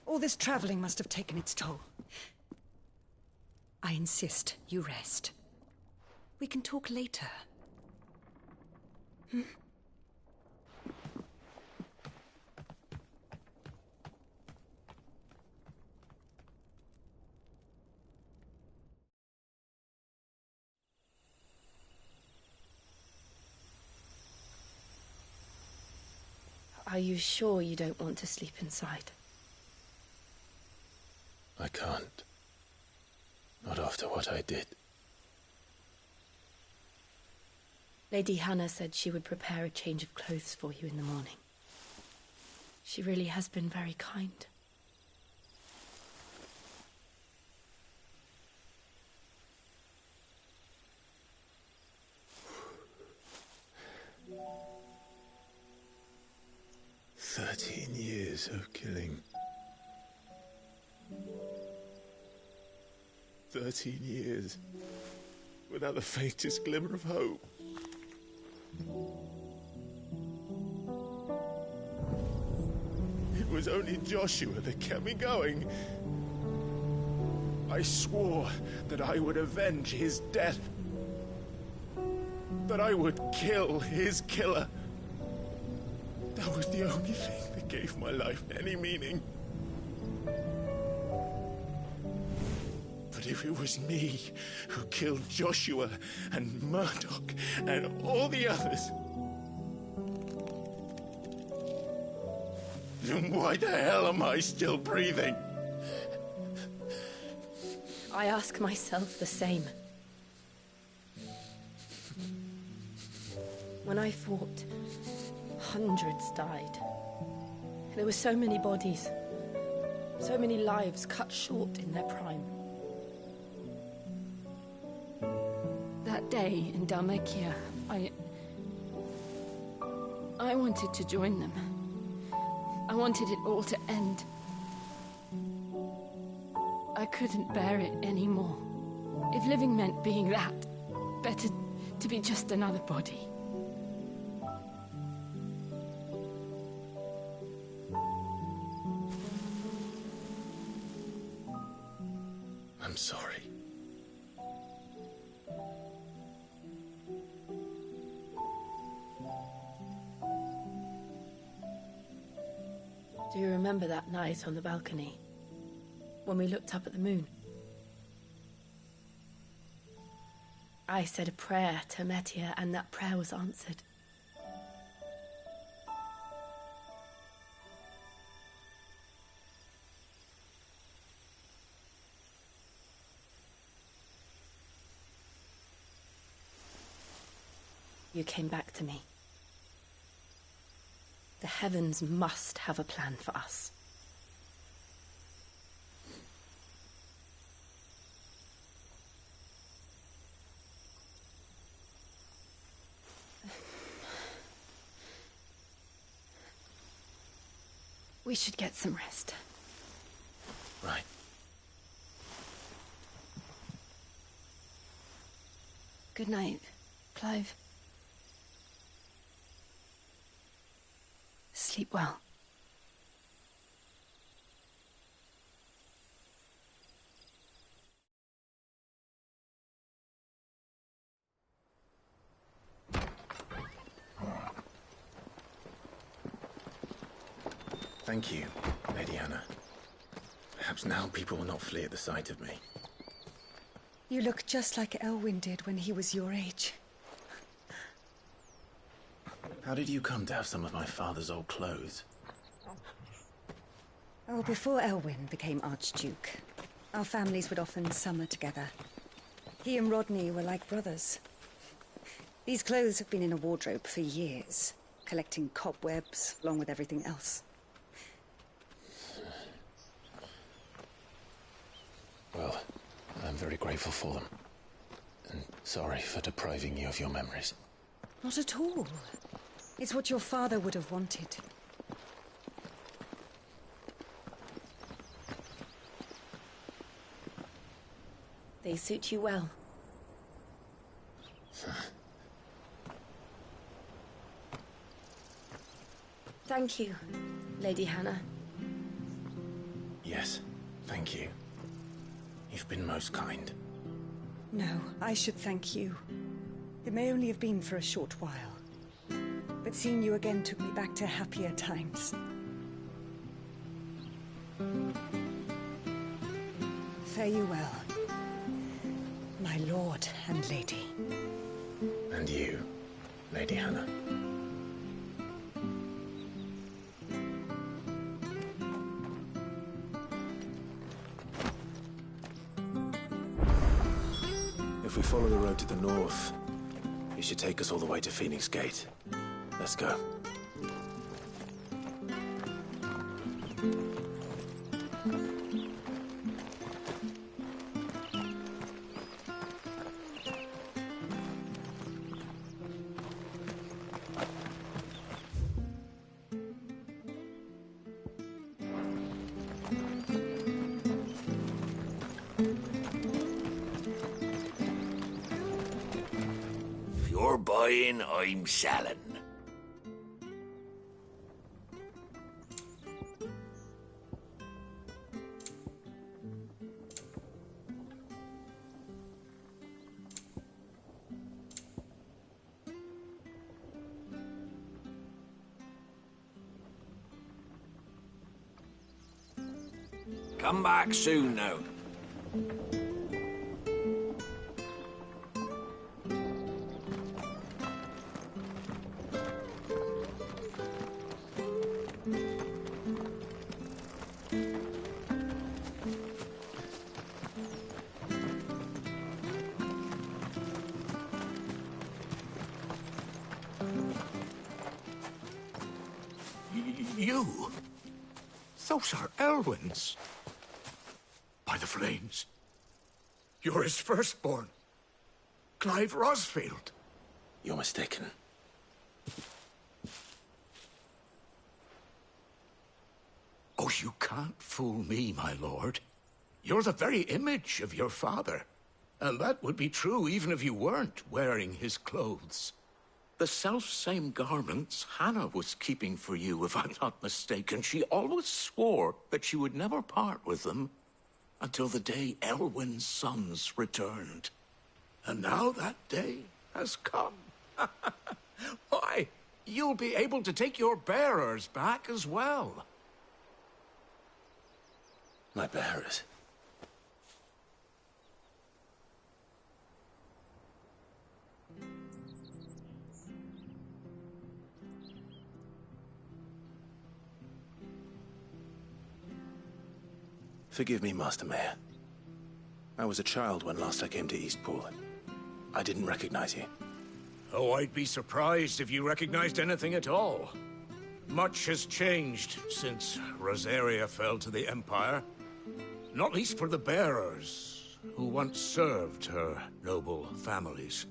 All this traveling must have taken its toll. I insist you rest. We can talk later. Hmm? Are you sure you don't want to sleep inside? I can't. Not after what I did. Lady Hannah said she would prepare a change of clothes for you in the morning. She really has been very kind. 13 years of killing. 13 years without the faintest glimmer of hope. It was only Joshua that kept me going. I swore that I would avenge his death. That I would kill his killer. That was the only thing that gave my life any meaning. But if it was me who killed Joshua and Murdoch and all the others, then why the hell am I still breathing? I ask myself the same. When I fought, hundreds died. There were so many bodies, so many lives cut short in their prime. That day in Dalmacia, I wanted to join them. I wanted it all to end. I couldn't bear it anymore. If living meant being that, better to be just another body. I'm sorry. Do you remember that night on the balcony? When we looked up at the moon? I said a prayer to Metia, and that prayer was answered. You came back to me. The heavens must have a plan for us. We should get some rest. Right. Good night, Clive. Sleep well. Thank you, Lady Hannah. Perhaps now people will not flee at the sight of me. You look just like Elwyn did when he was your age. How did you come to have some of my father's old clothes? Oh, before Elwyn became Archduke, our families would often summer together. He and Rodney were like brothers. These clothes have been in a wardrobe for years, collecting cobwebs along with everything else. Well, I'm very grateful for them. And sorry for depriving you of your memories. Not at all. It's what your father would have wanted. They suit you well. Thank you, Lady Hannah. Yes, thank you. You've been most kind. No, I should thank you. It may only have been for a short while, but seeing you again took me back to happier times. Fare you well, my lord and lady. And you, Lady Hannah. If we follow the road to the north, it should take us all the way to Phoenix Gate. Let's go. buying, I'm selling. Come back soon now. You? Those are Elwyn's. By the flames. You're his firstborn. Clive Rosfield. You're mistaken. Oh, you can't fool me, my lord. You're the very image of your father. And that would be true even if you weren't wearing his clothes. The self-same garments Hannah was keeping for you, if I'm not mistaken. She always swore that she would never part with them until the day Elwyn's sons returned. And now that day has come. Why, you'll be able to take your bearers back as well. My bearers? Forgive me, Master Mayor. I was a child when last I came to Eastpool. I didn't recognize you. Oh, I'd be surprised if you recognized anything at all. Much has changed since Rosaria fell to the Empire. Not least for the bearers, who once served her noble families.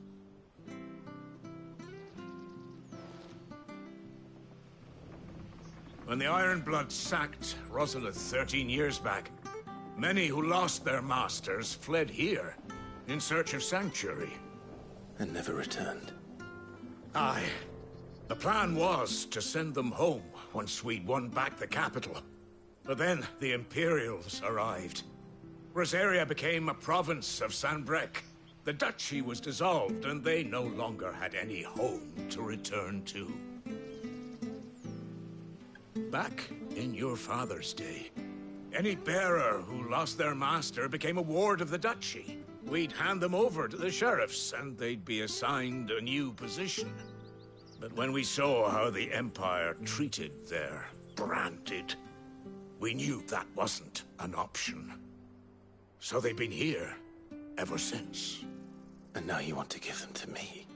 When the Ironbloods sacked Rosalith 13 years back, many who lost their masters fled here in search of sanctuary. And never returned. Aye. The plan was to send them home once we'd won back the capital. But then the Imperials arrived. Rosaria became a province of Sanbreque. The duchy was dissolved, and they no longer had any home to return to. Back in your father's day, any bearer who lost their master became a ward of the duchy. We'd hand them over to the sheriffs, and they'd be assigned a new position. But when we saw how the Empire treated their branded, we knew that wasn't an option. So they've been here ever since. And now you want to give them to me?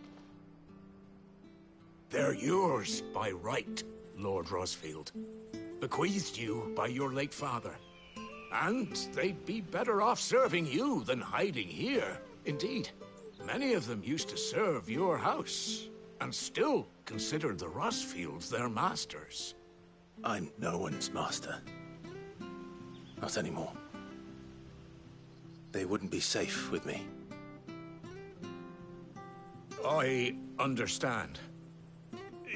They're yours by right, Lord Rosfield. Bequeathed you by your late father. And they'd be better off serving you than hiding here. Indeed, many of them used to serve your house, and still consider the Rosfields their masters. I'm no one's master. Not anymore. They wouldn't be safe with me. I understand.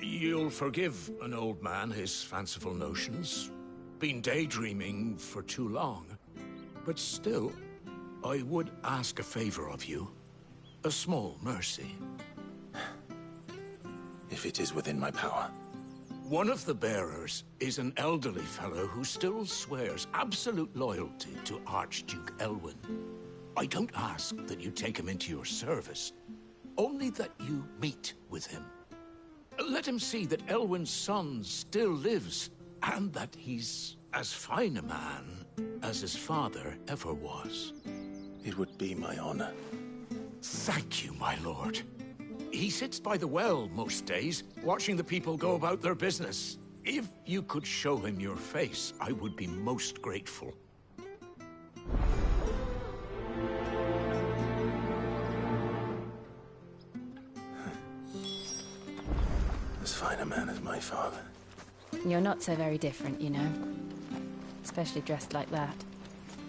You'll forgive an old man his fanciful notions. Been daydreaming for too long. But still, I would ask a favor of you. A small mercy. If it is within my power. One of the bearers is an elderly fellow who still swears absolute loyalty to Archduke Elwyn. I don't ask that you take him into your service, only that you meet with him. Let him see that Elwyn's son still lives, and that he's as fine a man as his father ever was. It would be my honor. Thank you, my lord. He sits by the well most days, watching the people go about their business. If you could show him your face, I would be most grateful. As fine a man as my father. You're not so very different, you know. Especially dressed like that.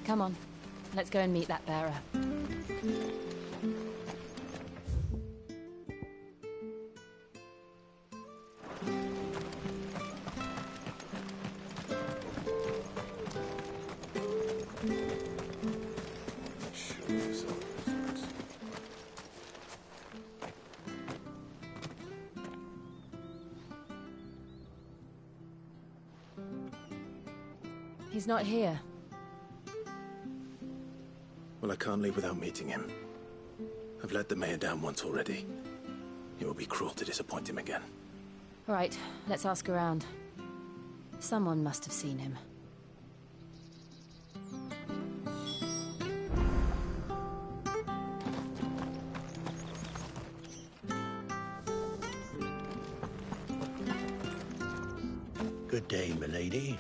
Come on, let's go and meet that bearer. He's not here. Well, I can't leave without meeting him. I've let the mayor down once already. It would be cruel to disappoint him again. Right, let's ask around. Someone must have seen him. Good day, milady.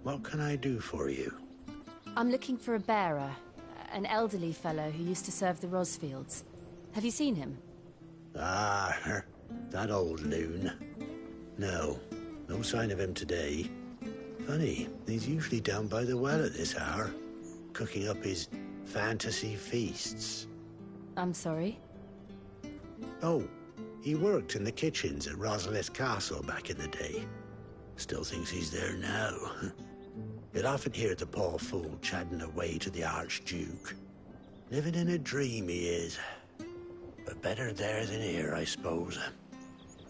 What can I do for you? I'm looking for a bearer, an elderly fellow who used to serve the Rosfields. Have you seen him? Ah, that old loon. No sign of him today. Funny, he's usually down by the well at this hour, cooking up his fantasy feasts. I'm sorry? Oh, he worked in the kitchens at Rosalith Castle back in the day. Still thinks he's there now. You'll often hear the poor fool chatting away to the Archduke. Living in a dream he is. But better there than here, I suppose.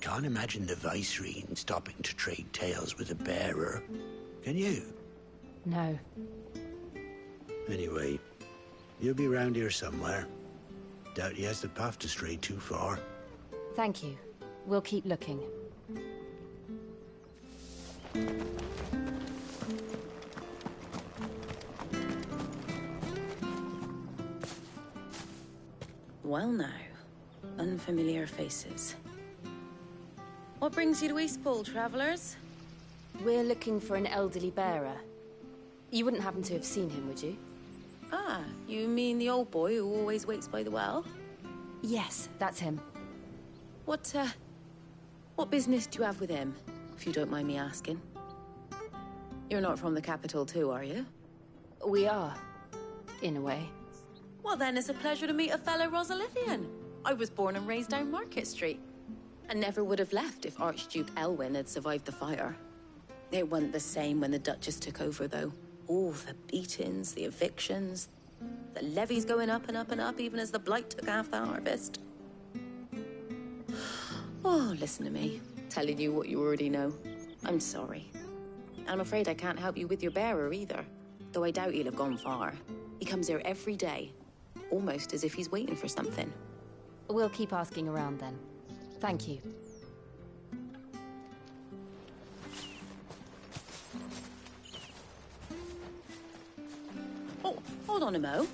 Can't imagine the Viceroy stopping to trade tales with a bearer. Can you? No. Anyway, you'll be round here somewhere. Doubt he has the path to stray too far. Thank you. We'll keep looking. Well now, unfamiliar faces. What brings you to Eastpool, travellers? We're looking for an elderly bearer. You wouldn't happen to have seen him, would you? Ah, you mean the old boy who always waits by the well? Yes, that's him. What business do you have with him, if you don't mind me asking? You're not from the capital too, are you? We are, in a way. Well then, it's a pleasure to meet a fellow Rosalithian. I was born and raised down Market Street. And never would have left if Archduke Elwyn had survived the fire. It wasn't the same when the Duchess took over, though. All the beatings, the evictions, the levies going up and up and up, even as the blight took half the harvest. Oh, listen to me, telling you what you already know. I'm sorry. I'm afraid I can't help you with your bearer either, though I doubt he'll have gone far. He comes here every day, almost as if he's waiting for something. We'll keep asking around then. Thank you. Oh, hold on a mo.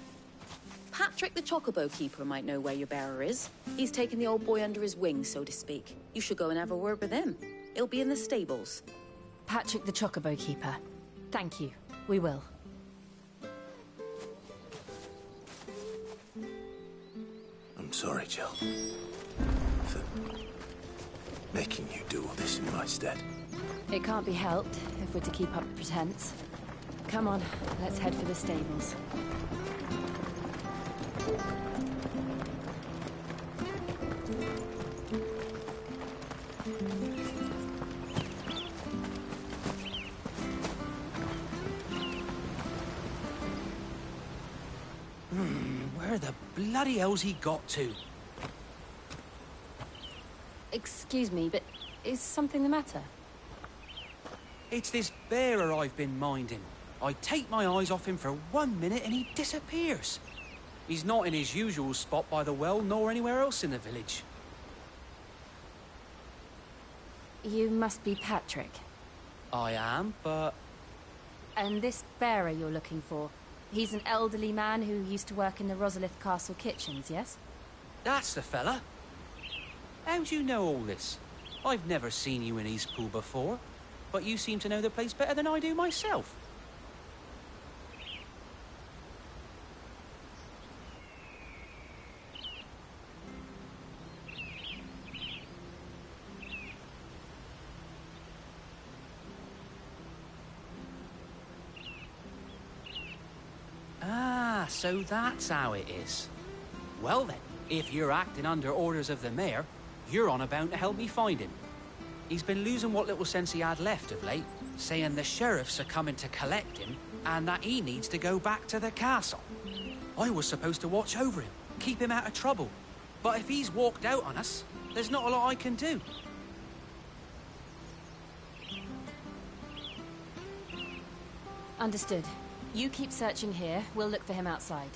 Patrick the Chocobo Keeper might know where your bearer is. He's taken the old boy under his wing, so to speak. You should go and have a word with him. He'll be in the stables. Patrick the Chocobo Keeper. Thank you. We will. I'm sorry, Jill. For making you do all this in my stead. It can't be helped if we're to keep up the pretense. Come on, let's head for the stables. Where the bloody hell's he got to? Excuse me, but is something the matter? It's this bearer I've been minding. I take my eyes off him for 1 minute and he disappears. He's not in his usual spot by the well, nor anywhere else in the village. You must be Patrick. I am, but... And this bearer you're looking for, he's an elderly man who used to work in the Rosalith Castle kitchens, yes? That's the fella. How'd you know all this? I've never seen you in Eastpool before, but you seem to know the place better than I do myself. Ah, so that's how it is. Well then, if you're acting under orders of the mayor, you're on about to help me find him. He's been losing what little sense he had left of late, saying the sheriffs are coming to collect him and that he needs to go back to the castle. I was supposed to watch over him, keep him out of trouble. But if he's walked out on us, there's not a lot I can do. Understood. You keep searching here. We'll look for him outside.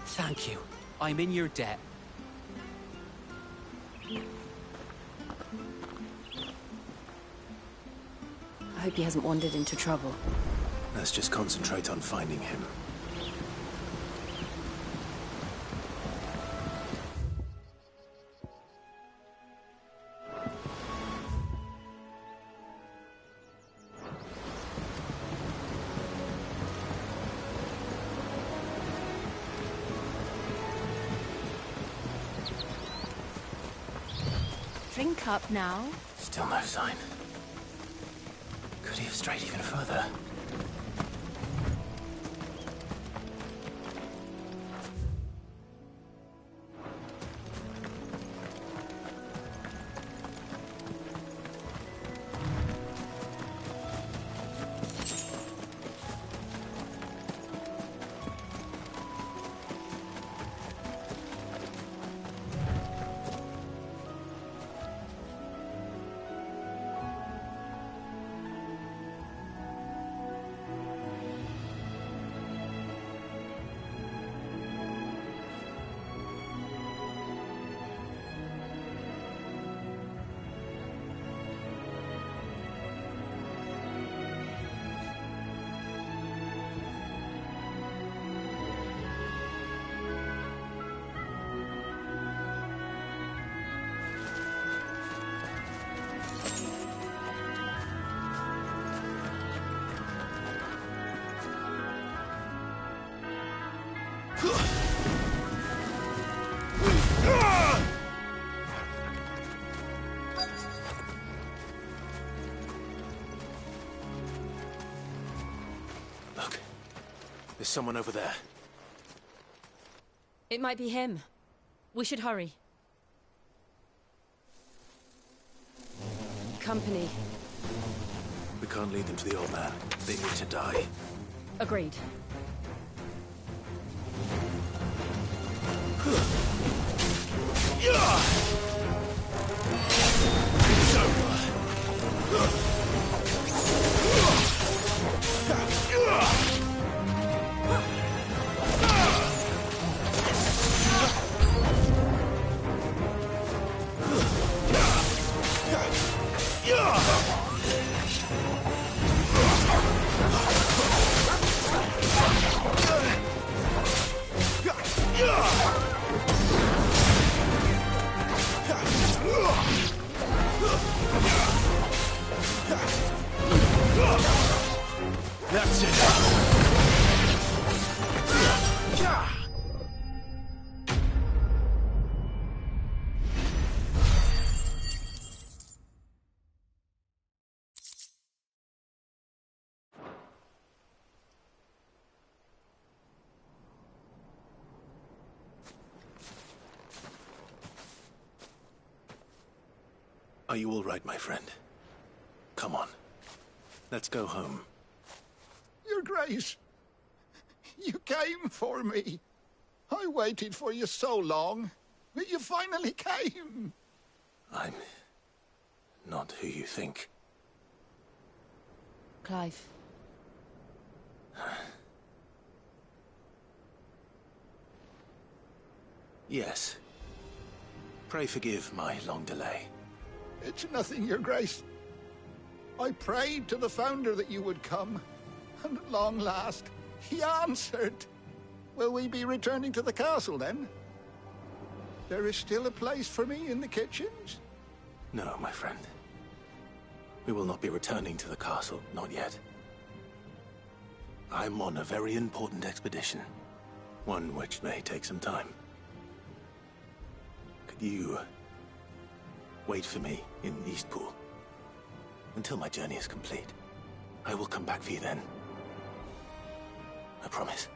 Thank you. I'm in your debt. I hope he hasn't wandered into trouble. Let's just concentrate on finding him. Drink up now. Still no sign. Could he have strayed even further? Look, there's someone over there. It might be him. We should hurry. Company. We can't lead them to the old man. They need to die. Agreed. It's over. That's it. Are you all right, my friend? Come on. Let's go home. Your Grace, you came for me. I waited for you so long, but you finally came. I'm not who you think. Clive. Yes. Pray forgive my long delay. It's nothing, Your Grace. I prayed to the Founder that you would come, and at long last, he answered. Will we be returning to the castle, then? There is still a place for me in the kitchens? No, my friend. We will not be returning to the castle, not yet. I'm on a very important expedition. One which may take some time. Could you wait for me in Eastpool until my journey is complete? I will come back for you then. I promise.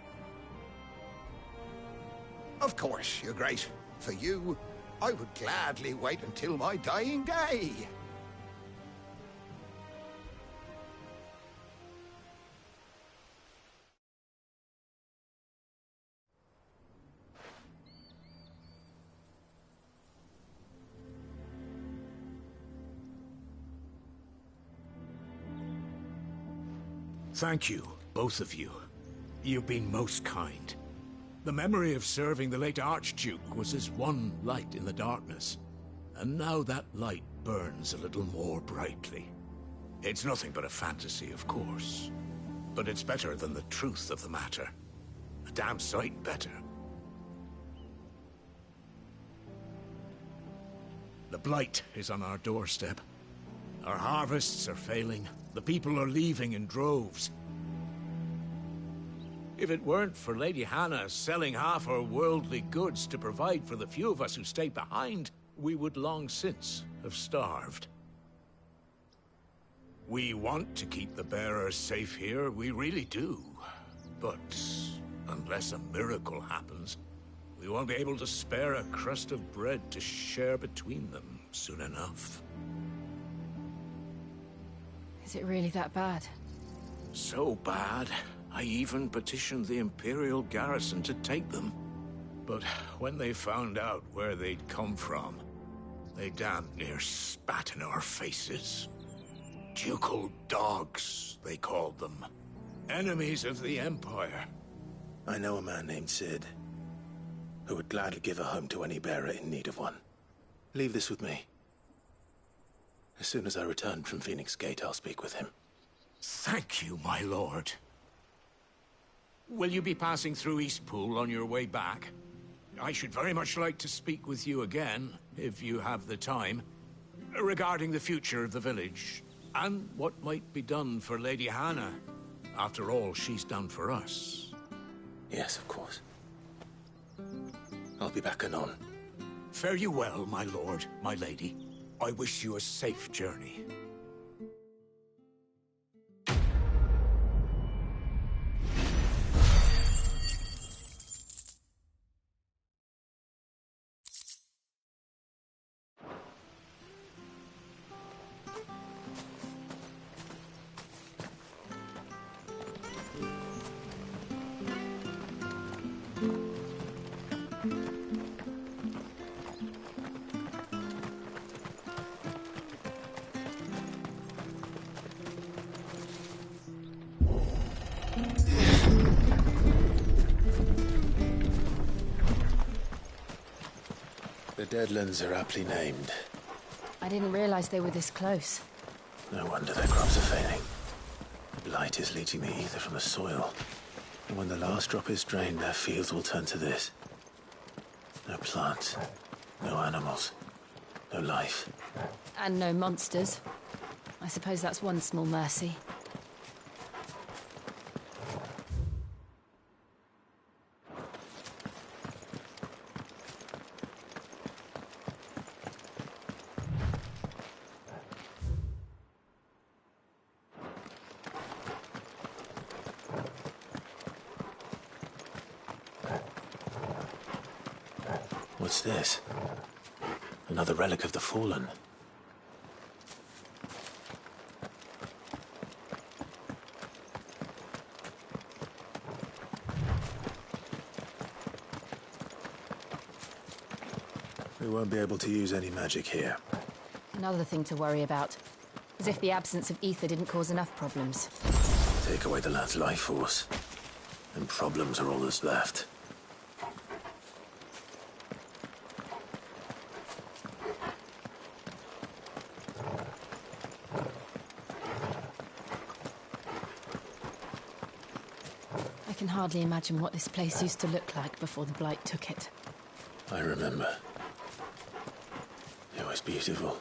Of course, Your Grace. For you, I would gladly wait until my dying day. Thank you, both of you. You've been most kind. The memory of serving the late Archduke was as one light in the darkness, and now that light burns a little more brightly. It's nothing but a fantasy, of course, but it's better than the truth of the matter. A damn sight better. The blight is on our doorstep. Our harvests are failing. The people are leaving in droves. If it weren't for Lady Hannah selling half her worldly goods to provide for the few of us who stay behind, we would long since have starved. We want to keep the bearers safe here, we really do. But unless a miracle happens, we won't be able to spare a crust of bread to share between them soon enough. Is it really that bad? So bad, I even petitioned the Imperial garrison to take them. But when they found out where they'd come from, they damn near spat in our faces. Ducal dogs, they called them. Enemies of the Empire. I know a man named Sid, who would gladly give a home to any bearer in need of one. Leave this with me. As soon as I return from Phoenix Gate, I'll speak with him. Thank you, my lord. Will you be passing through Eastpool on your way back? I should very much like to speak with you again, if you have the time, regarding the future of the village, and what might be done for Lady Hannah. After all she's done for us. Yes, of course. I'll be back anon. Fare you well, my lord, my lady. I wish you a safe journey. The Deadlands are aptly named. I didn't realize they were this close. No wonder their crops are failing. The blight is leaching the ether from the soil. And when the last drop is drained, their fields will turn to this. No plants, no animals, no life. And no monsters. I suppose that's one small mercy. What's this? Another relic of the Fallen. We won't be able to use any magic here. Another thing to worry about. As if the absence of ether didn't cause enough problems. Take away the lad's life force, and problems are all that's left. I can hardly imagine what this place used to look like before the blight took it. I remember. It was beautiful.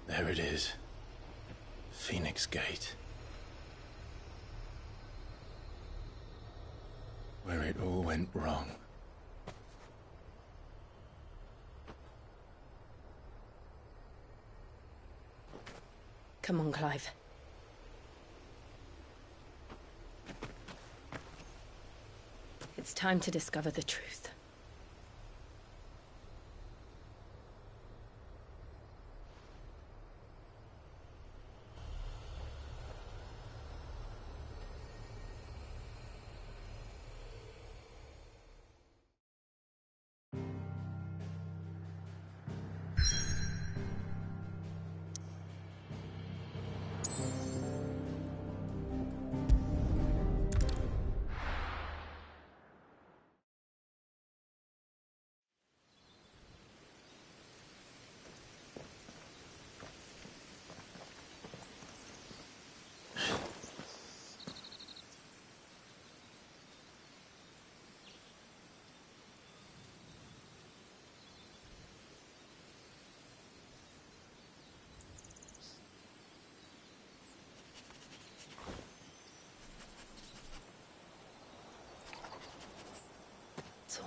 There it is. Phoenix Gate. Where it all went wrong. Come on, Clive. It's time to discover the truth.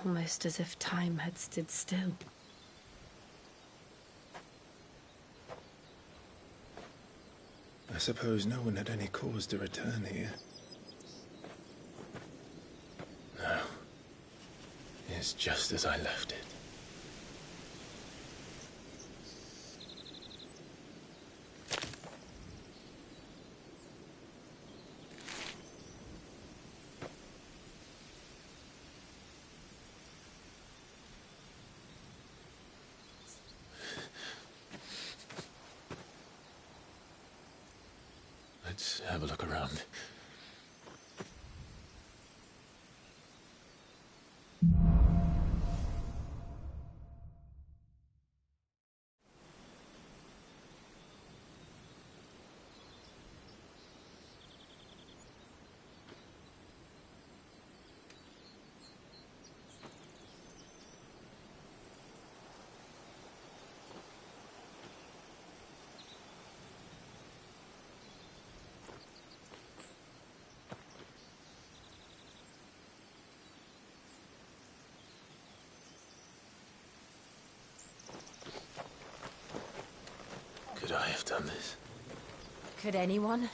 Almost as if time had stood still. I suppose no one had any cause to return here. No. It's just as I left it. Let's have a look around. Could I have done this? Could anyone?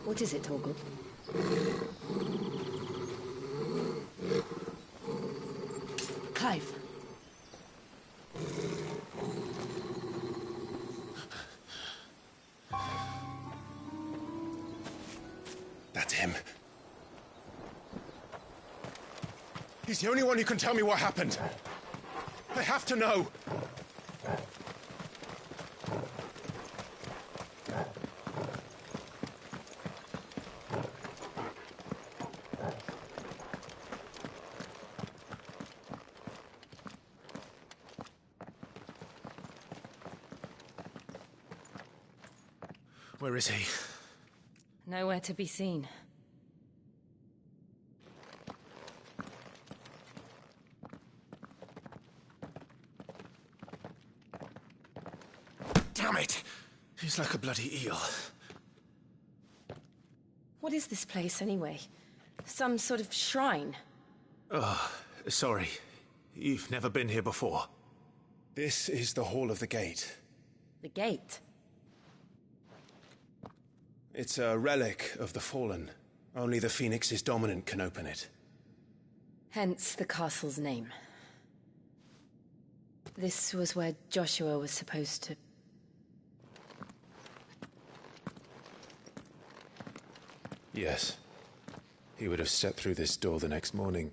What is it, Torgal? Clive. That's him. He's the only one who can tell me what happened. I have to know. Where is he? Nowhere to be seen. Damn it! He's like a bloody eel. What is this place, anyway? Some sort of shrine? Oh, sorry. You've never been here before. This is the Hall of the Gate. The gate? It's a relic of the Fallen. Only the Phoenix's dominant can open it. Hence the castle's name. This was where Joshua was supposed to... Yes. He would have stepped through this door the next morning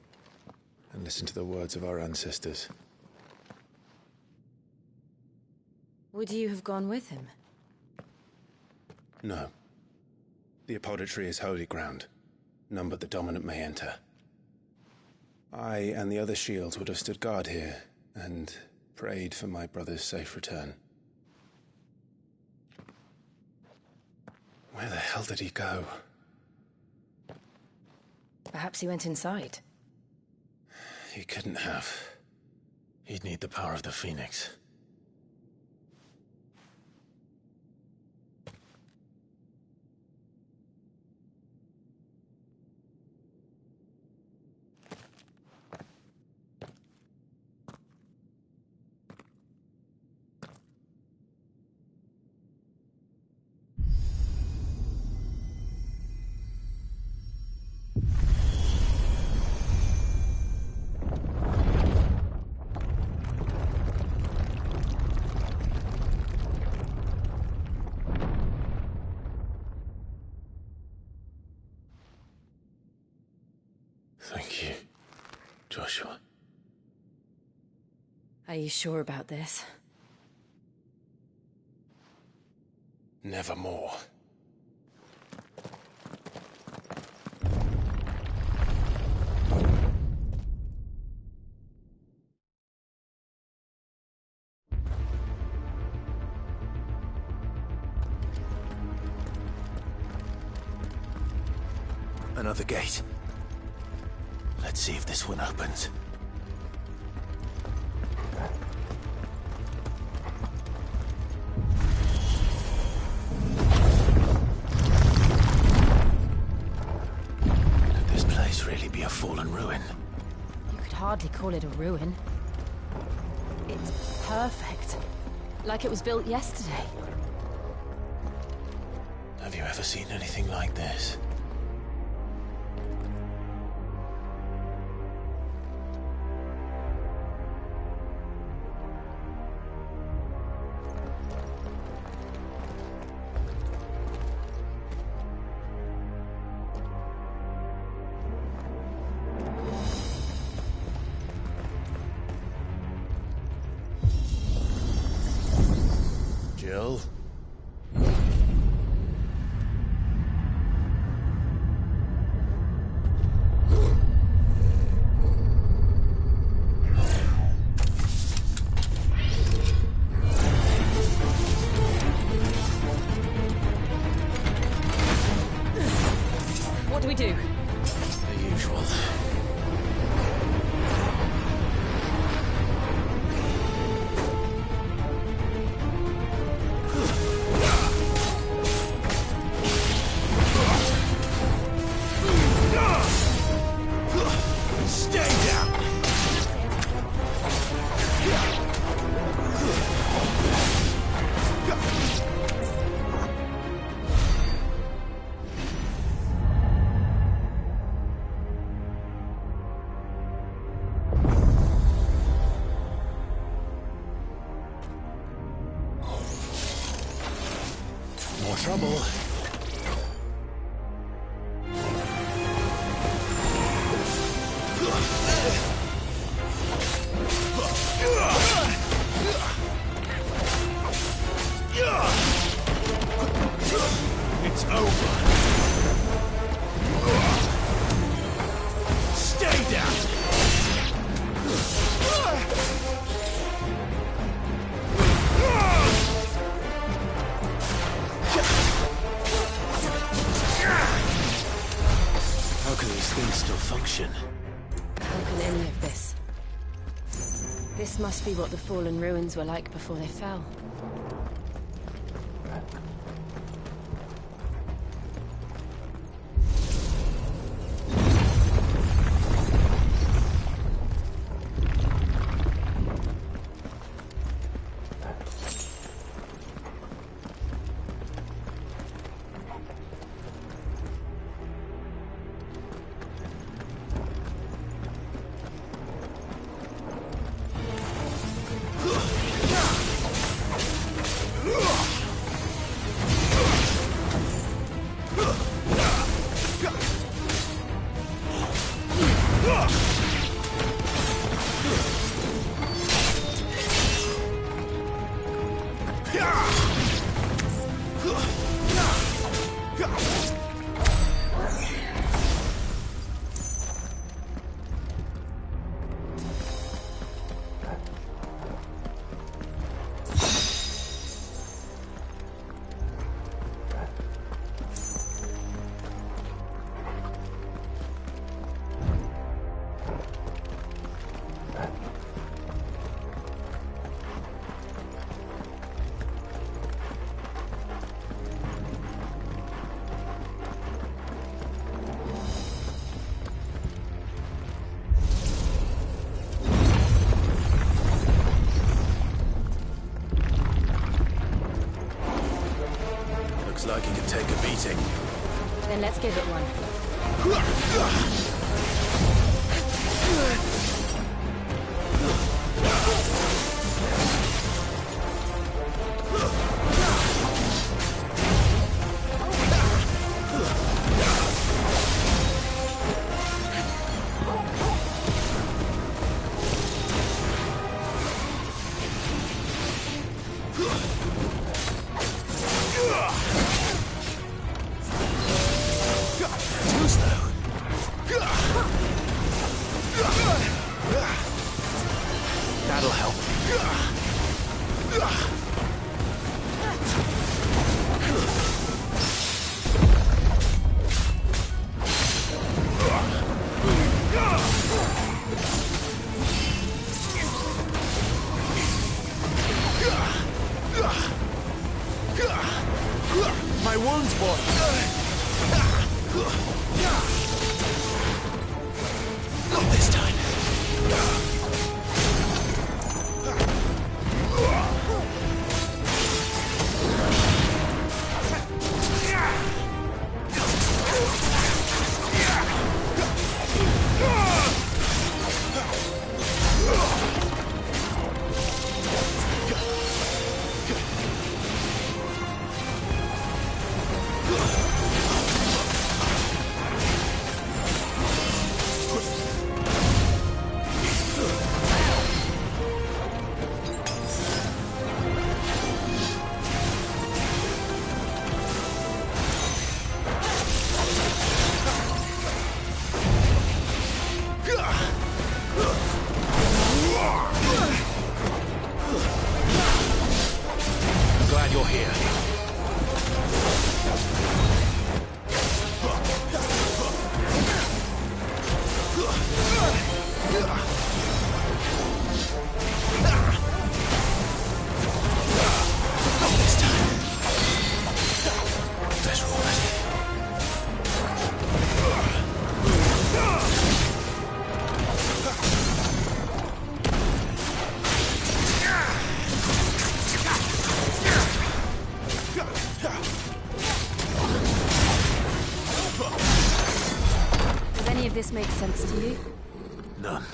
and listened to the words of our ancestors. Would you have gone with him? No. The apodatory is holy ground. None but the dominant may enter. I and the other shields would have stood guard here and prayed for my brother's safe return. Where the hell did he go? Perhaps he went inside. He couldn't have. He'd need the power of the Phoenix. Thank you, Joshua. Are you sure about this? Nevermore. Another gate. Let's see if this one opens. Could this place really be a fallen ruin? You could hardly call it a ruin. It's perfect. Like it was built yesterday. Have you ever seen anything like this? Jill? What do we do? The usual. Stay down! More trouble. It's over. Stay down. How can these things still function? How can any of this? This must be what the fallen ruins were like before they fell. Looks like he can take a beating. Then let's give it one. I'm glad you're here. Does any of this make sense to you? None.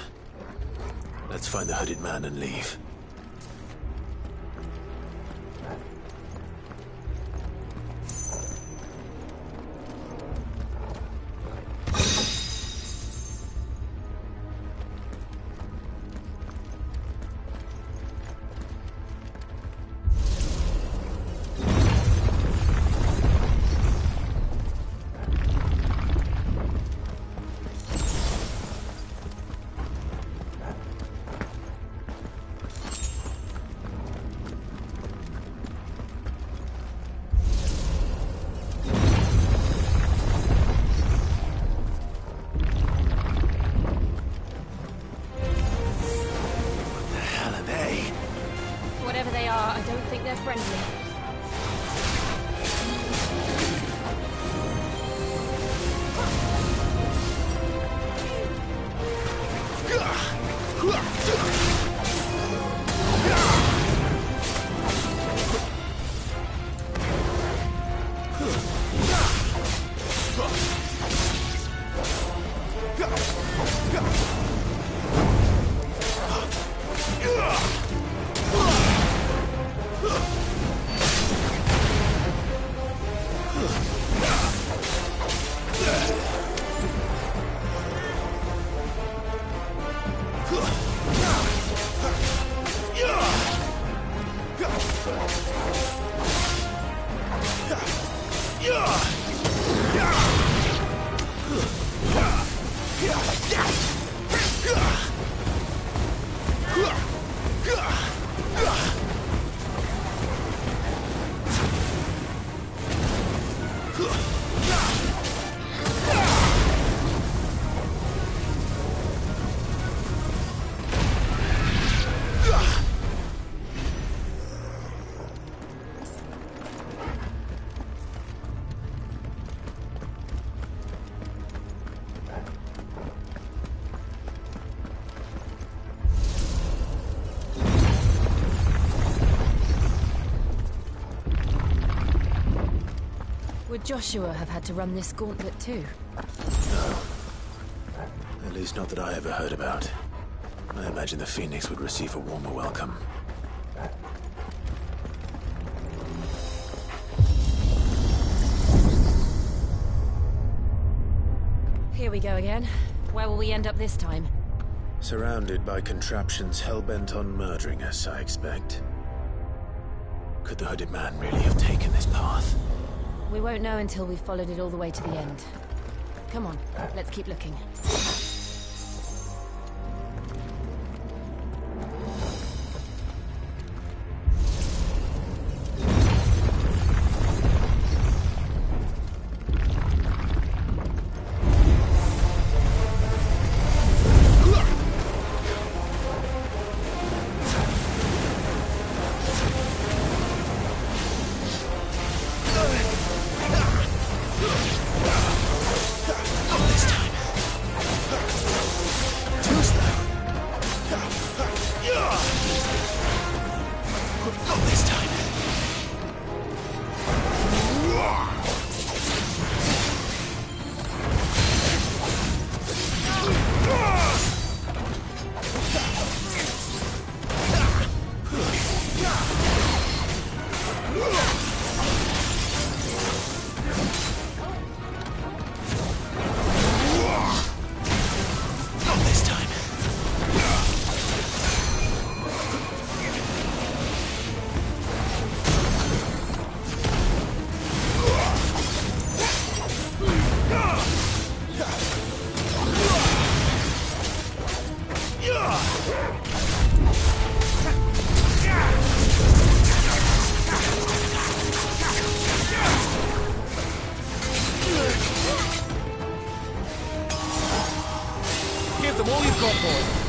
Let's find the hooded man and leave. Whatever they are, I don't think they're friendly. Would Joshua have had to run this gauntlet too? No. At least not that I ever heard about. I imagine the Phoenix would receive a warmer welcome. Here we go again. Where will we end up this time? Surrounded by contraptions hell-bent on murdering us, I expect. Could the hooded man really have taken this path? We won't know until we've followed it all the way to the end. Come on, let's keep looking. you got, boy?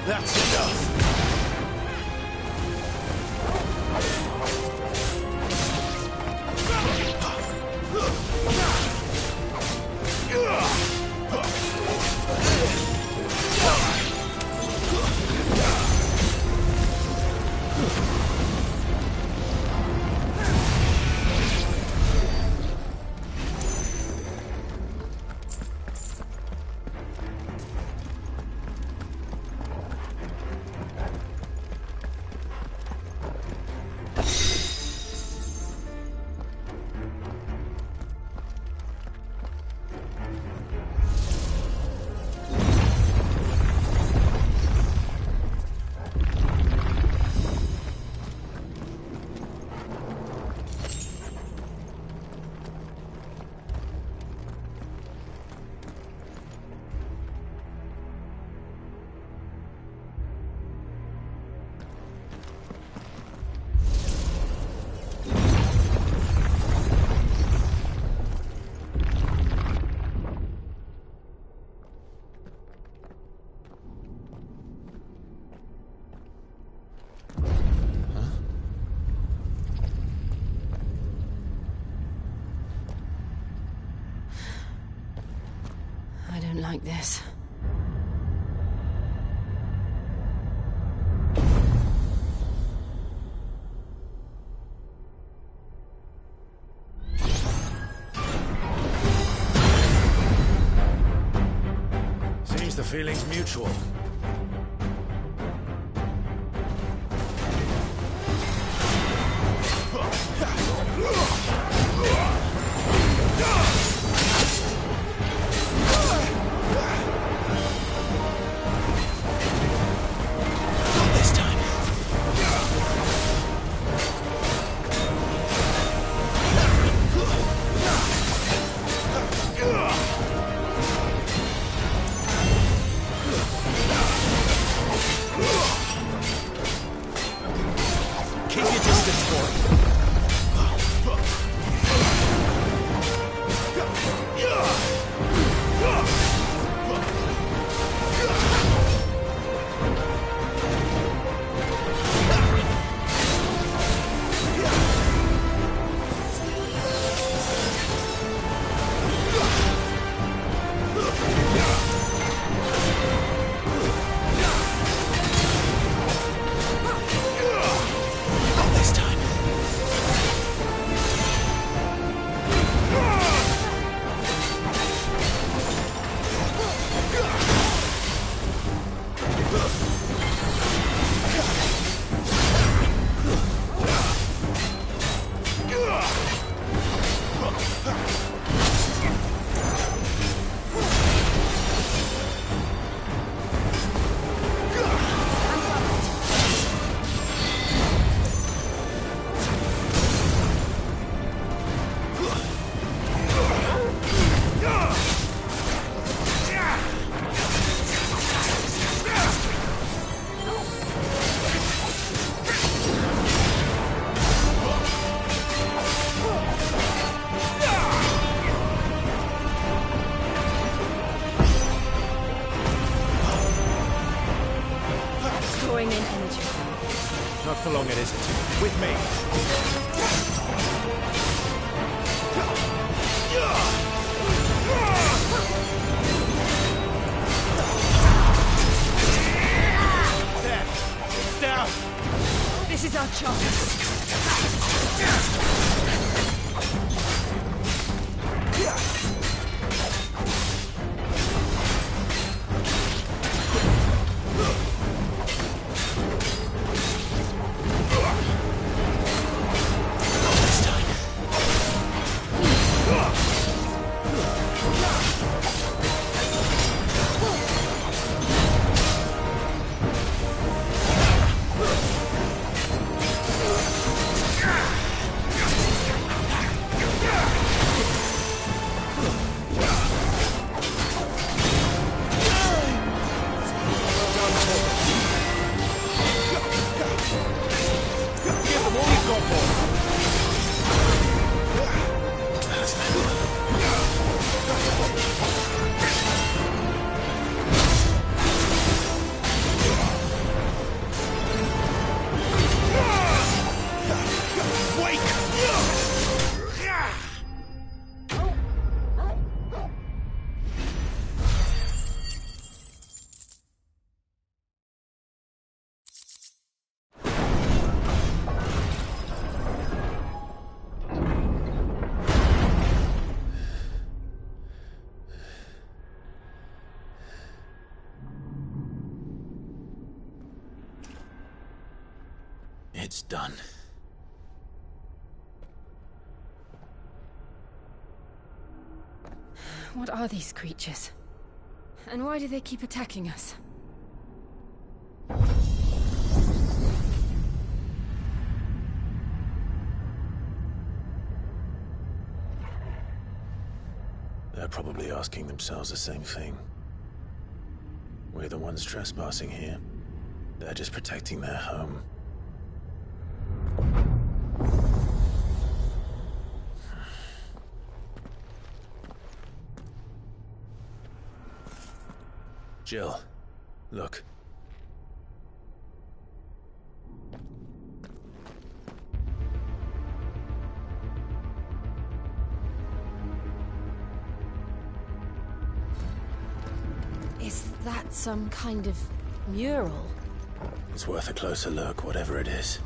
That's enough. I don't like this. Seems the feeling's mutual. long it isn't. With me. There. It's down. This is our chance. It's done. What are these creatures? And why do they keep attacking us? They're probably asking themselves the same thing. We're the ones trespassing here. They're just protecting their home. Jill, look. Is that some kind of mural? It's worth a closer look, whatever it is.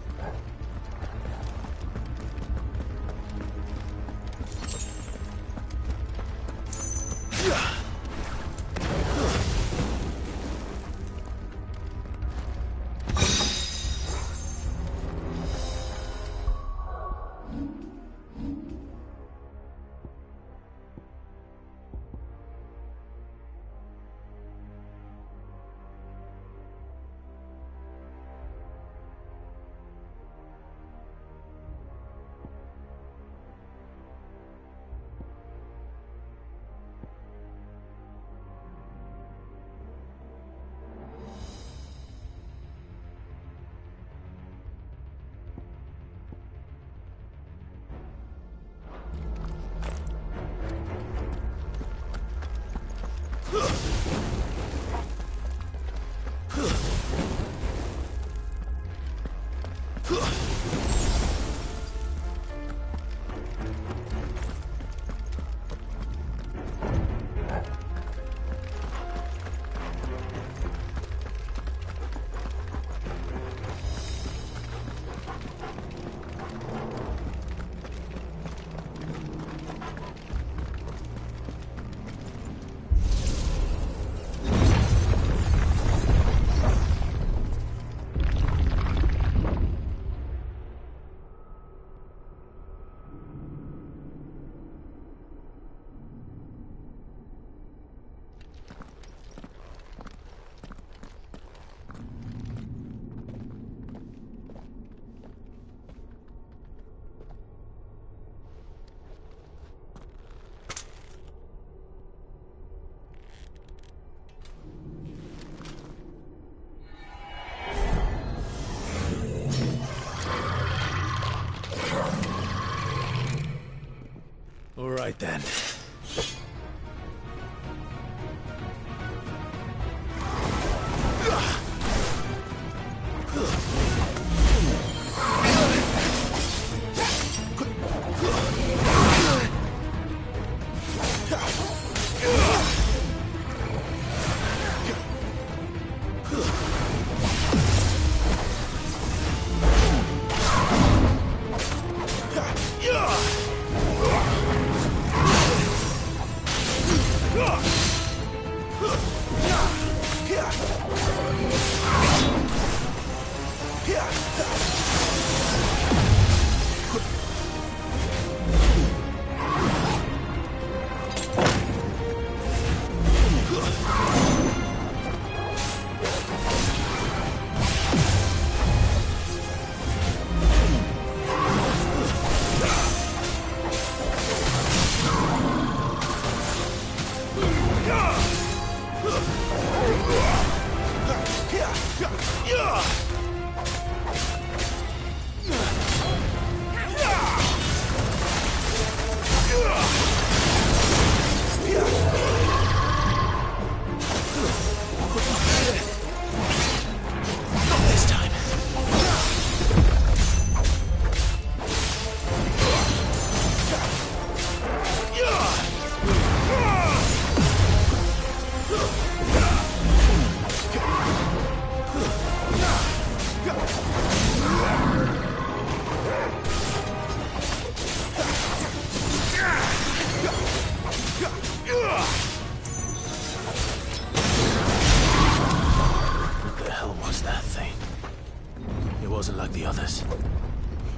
All right then.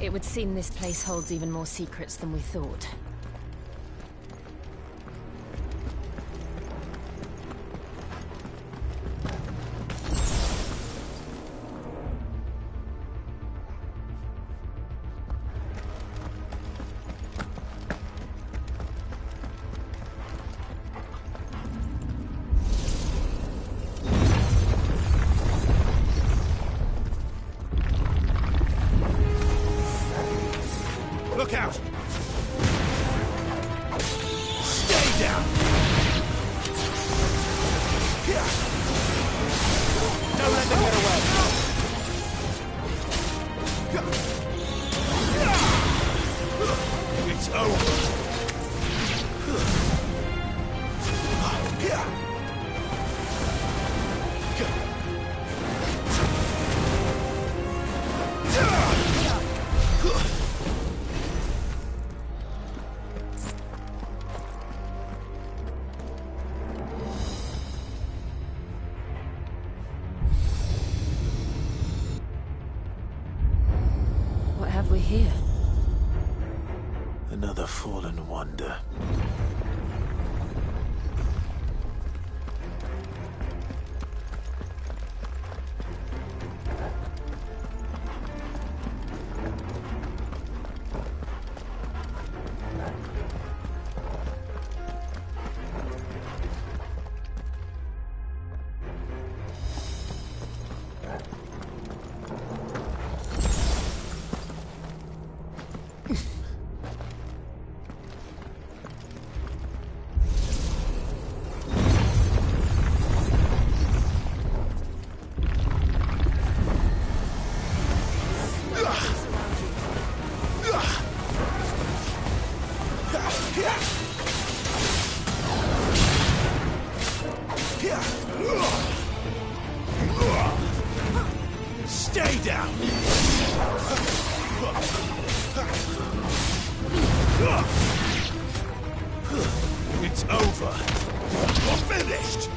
It would seem this place holds even more secrets than we thought. Look out! Stay down! Don't let them get away! It's over! What have we here? Another fallen wonder. Stay down! It's over! You're finished!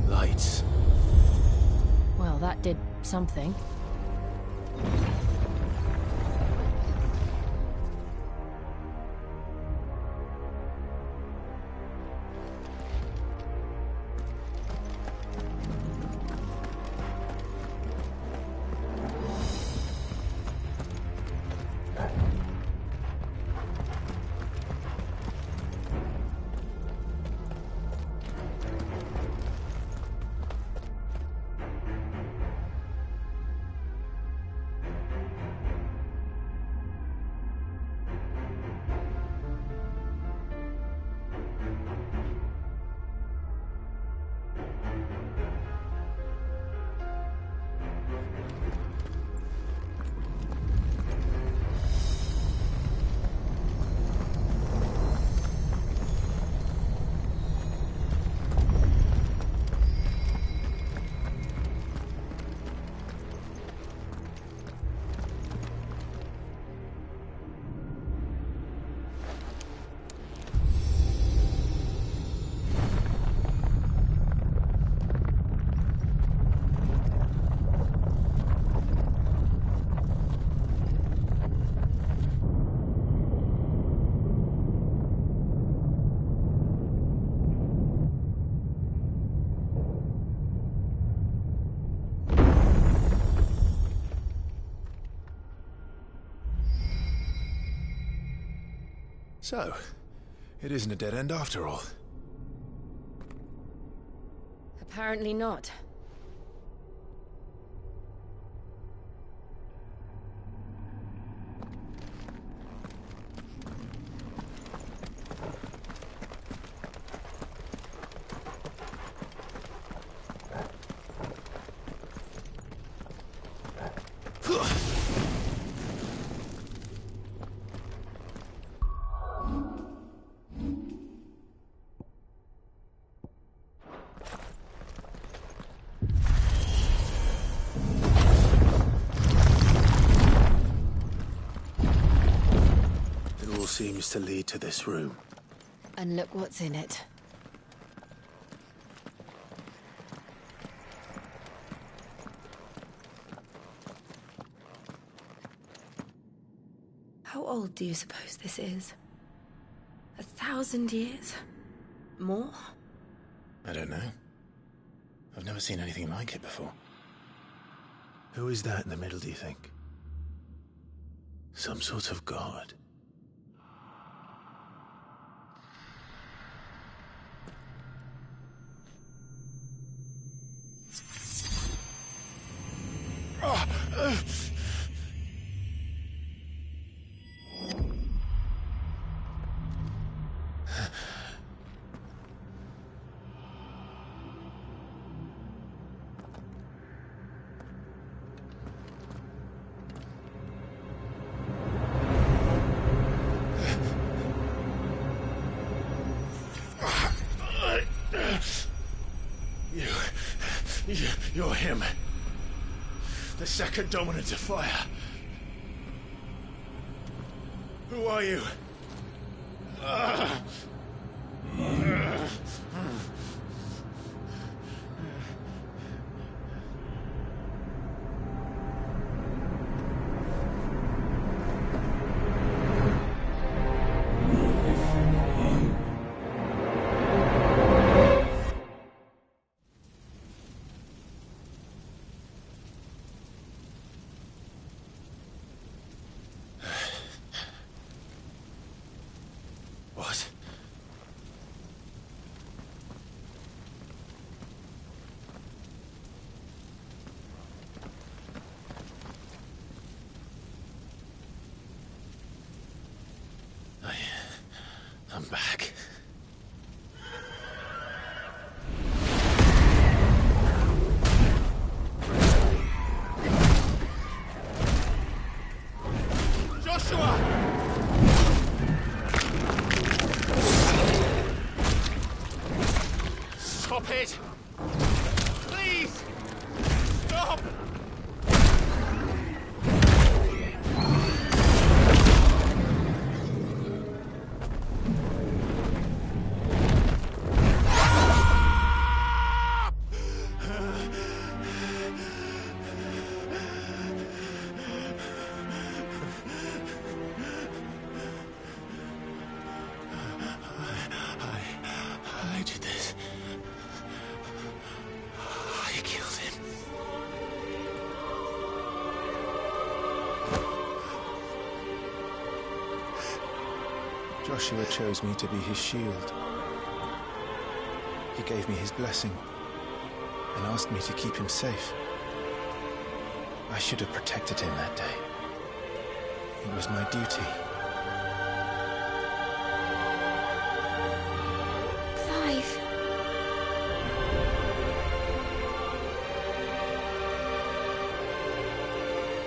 Lights. Well, that did something. So, it isn't a dead end after all. Apparently not. was to lead to this room. And look what's in it. How old do you suppose this is? 1,000 years? More? I don't know. I've never seen anything like it before. Who is that in the middle, do you think? Some sort of god? You're him. The second dominant of fire. Who are you? What? I'm back. Joshua! Stop it! Please! Stop! I did this. I killed him. Joshua chose me to be his shield. He gave me his blessing and asked me to keep him safe. I should have protected him that day. It was my duty. Clive.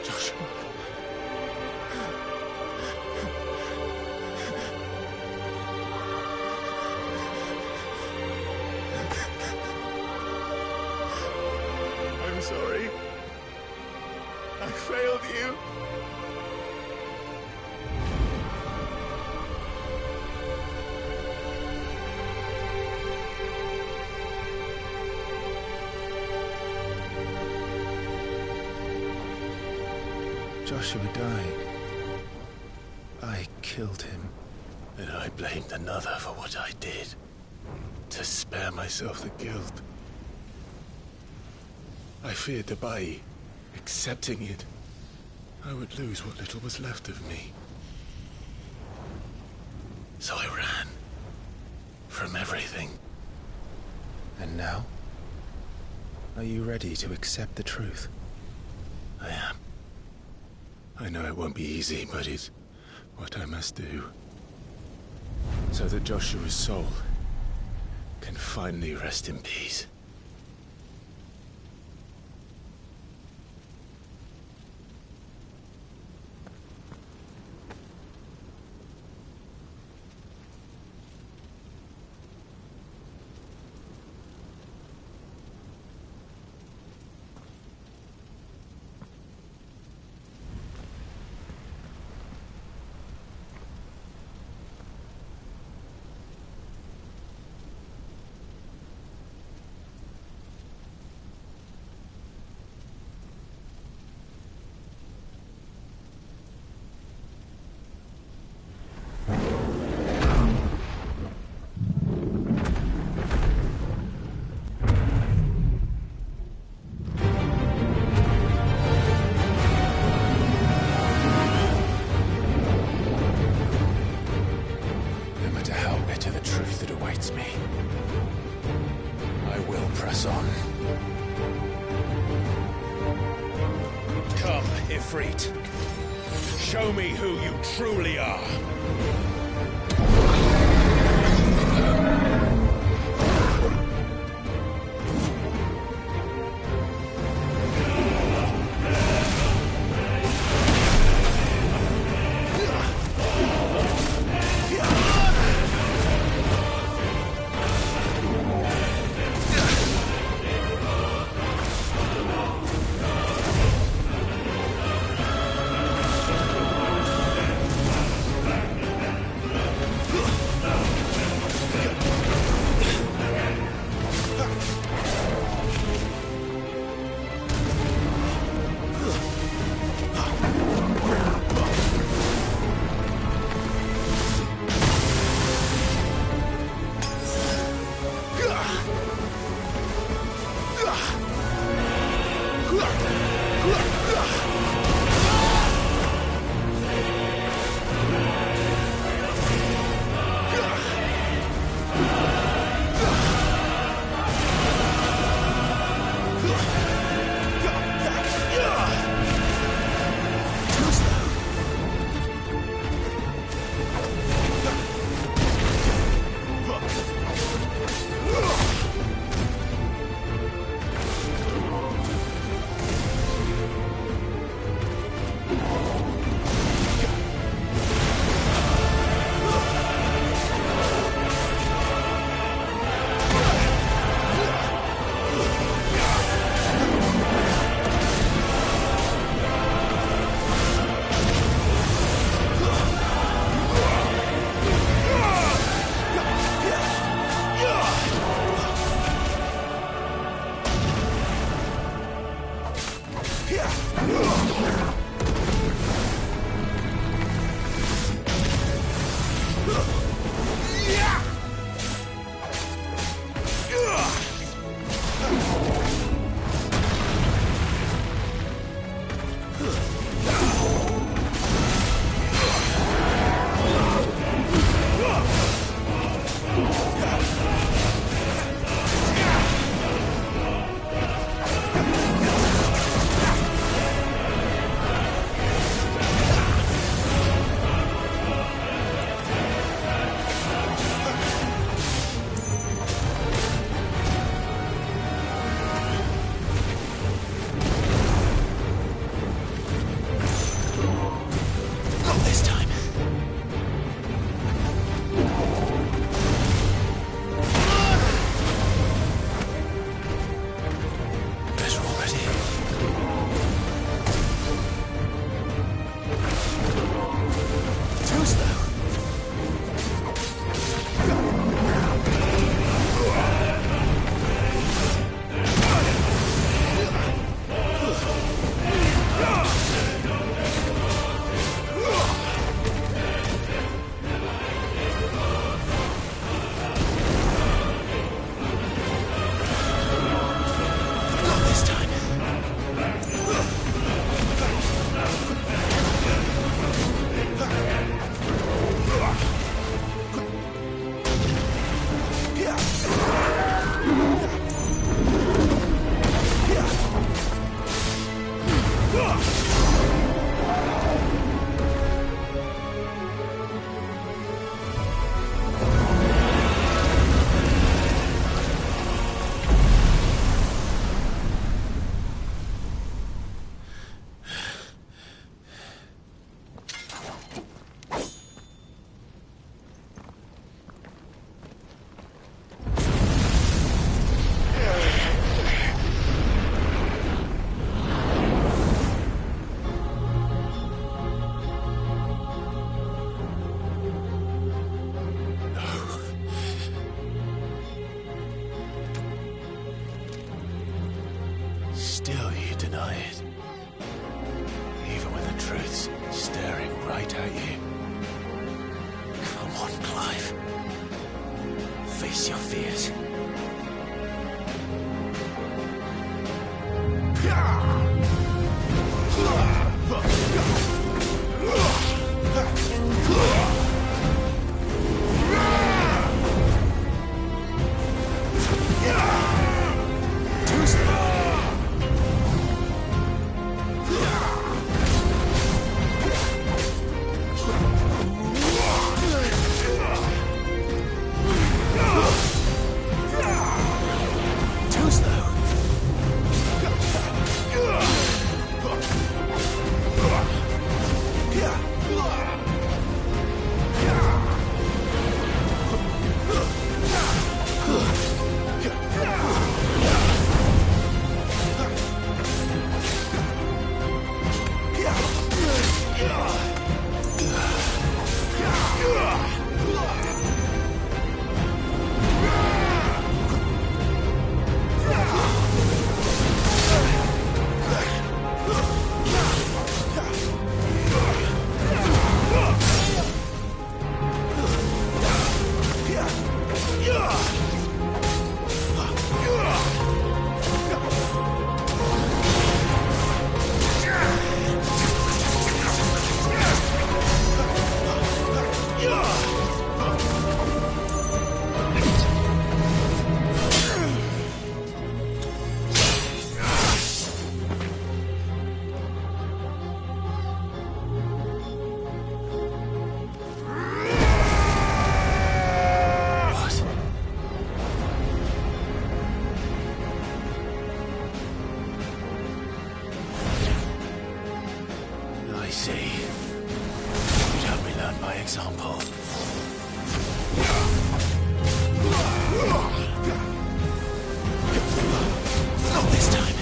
Joshua. I'm sorry. I failed you. Joshua died. I killed him. And I blamed another for what I did. To spare myself the guilt. I feared that by accepting it, I would lose what little was left of me. So I ran. From everything. And now? Are you ready to accept the truth? I am. I know it won't be easy, but it's what I must do. So that Joshua's soul Can finally rest in peace. Ifrit. Show me who you truly are. Still you deny it. Even when the truth's staring right at you. Come on, Clive. Face your fears. see. You'd have me learn by example. Not this time.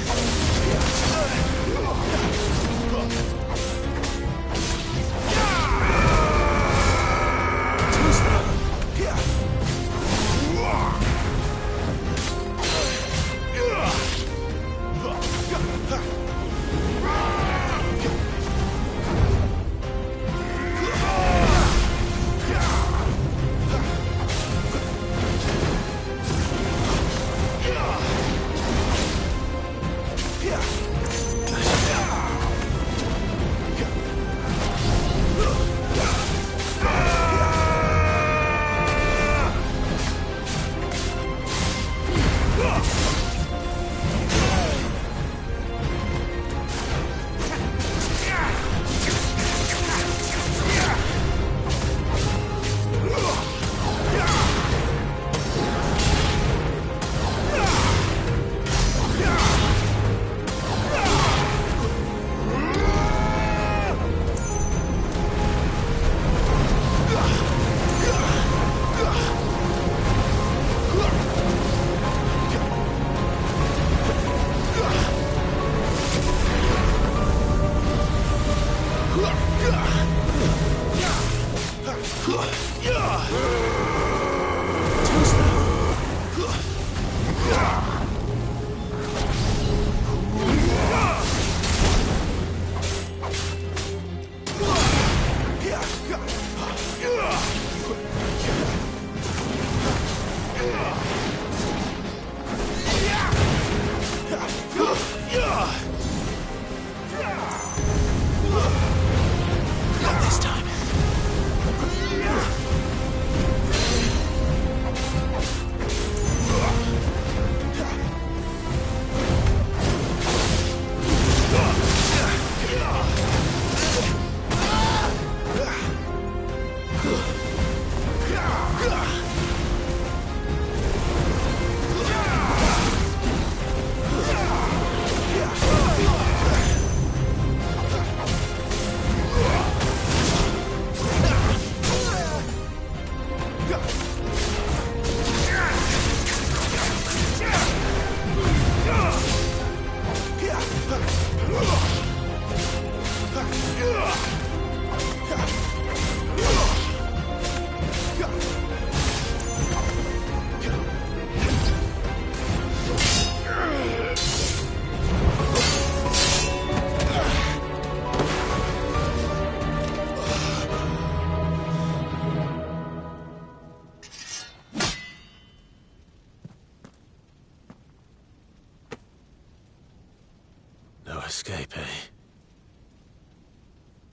Escape, eh?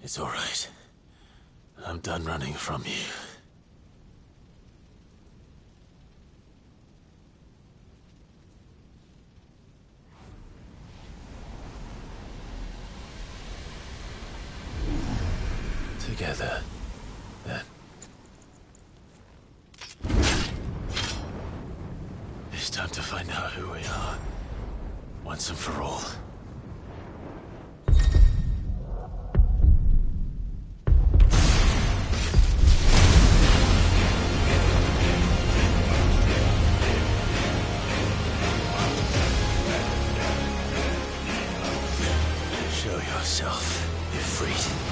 It's all right. I'm done running from you. Together, then. It's time to find out who we are, once and for all. Yourself, Ifrit.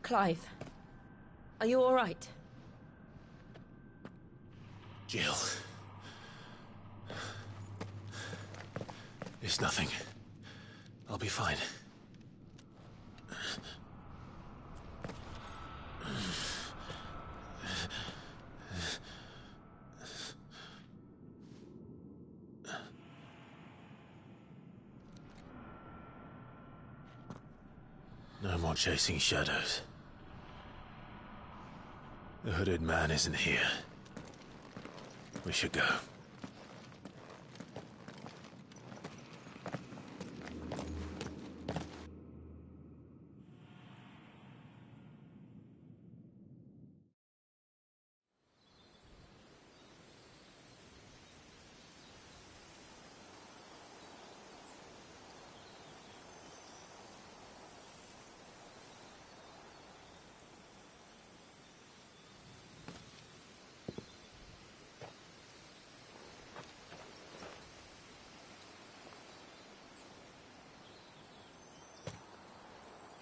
Clive, are you all right? Jill. It's nothing. I'll be fine. No more chasing shadows. The hooded man isn't here. We should go.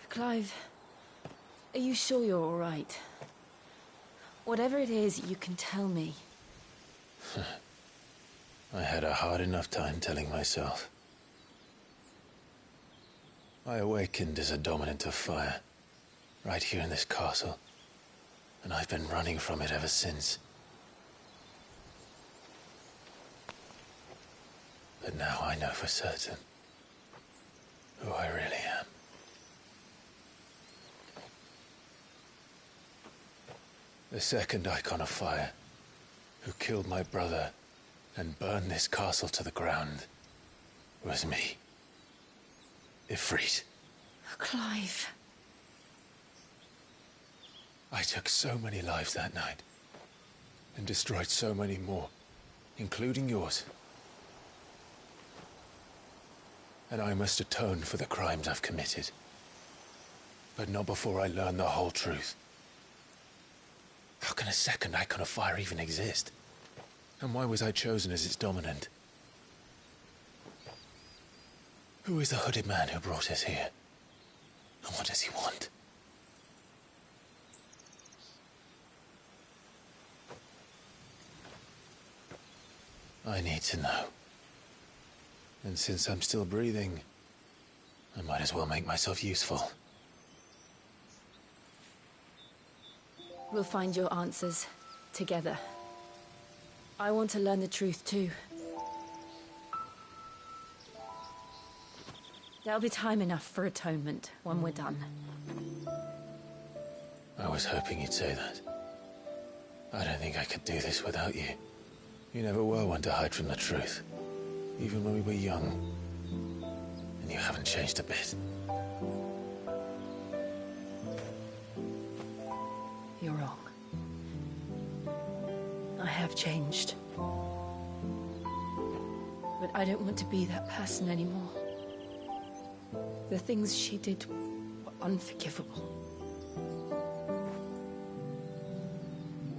Clive, are you sure you're all right? Whatever it is, you can tell me. I had a hard enough time telling myself. I awakened as a dominant of fire, right here in this castle, and I've been running from it ever since. But now I know for certain who I really am. The second icon of fire, who killed my brother and burned this castle to the ground, was me. Ifrit. Clive. I took so many lives that night, and destroyed so many more, including yours. And I must atone for the crimes I've committed. But not before I learn the whole truth. How can a second icon of fire even exist? And why was I chosen as its dominant? Who is the hooded man who brought us here? And what does he want? I need to know. And since I'm still breathing, I might as well make myself useful. We'll find your answers together. I want to learn the truth too. There'll be time enough for atonement when we're done. I was hoping you'd say that. I don't think I could do this without you. You never were one to hide from the truth, even when we were young. And you haven't changed a bit. You're wrong. I have changed. But I don't want to be that person anymore. The things she did were unforgivable.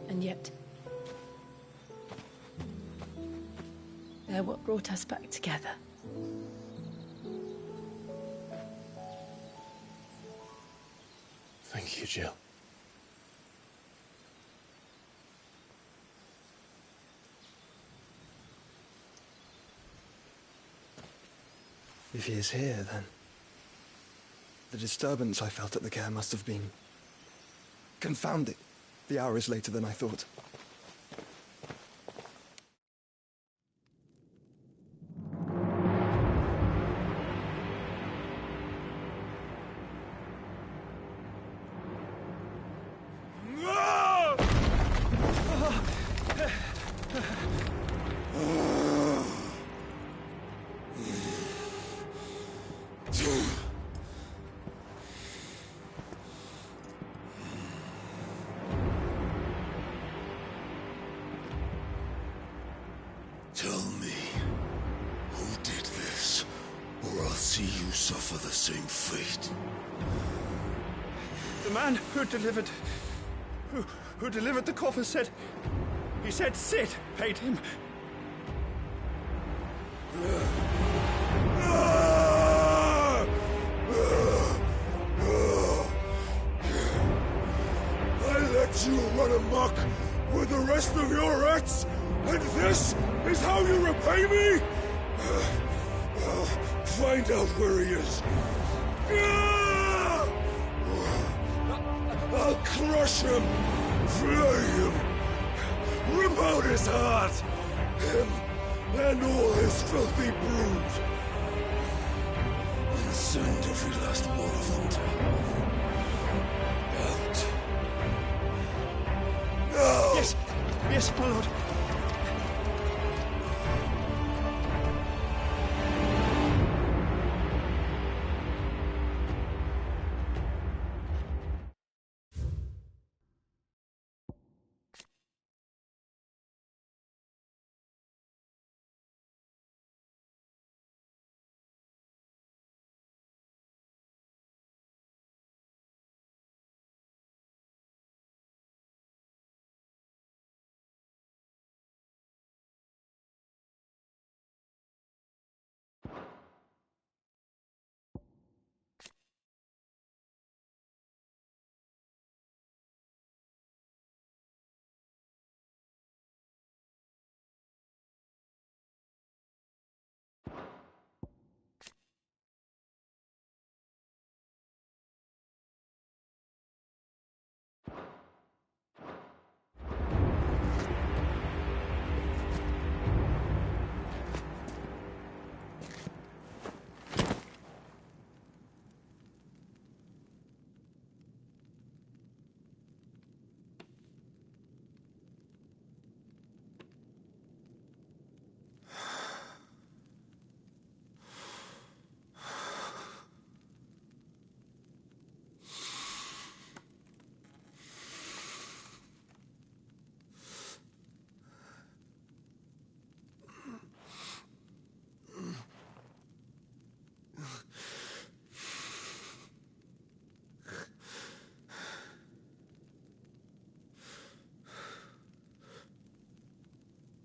And yet, they're what brought us back together. Thank you, Jill. If he is here, then the disturbance I felt at the care must have been confounding. The hour is later than I thought. see you suffer the same fate. The man who delivered the coffin said... He said Sid paid him. I let you run amok with the rest of your rats, and this is how you repay me? I'll find out where he is. I'll crush him, flay him, rip out his heart, him and all his filthy brood, and send every last one of them to out. Now! Yes, yes, my lord.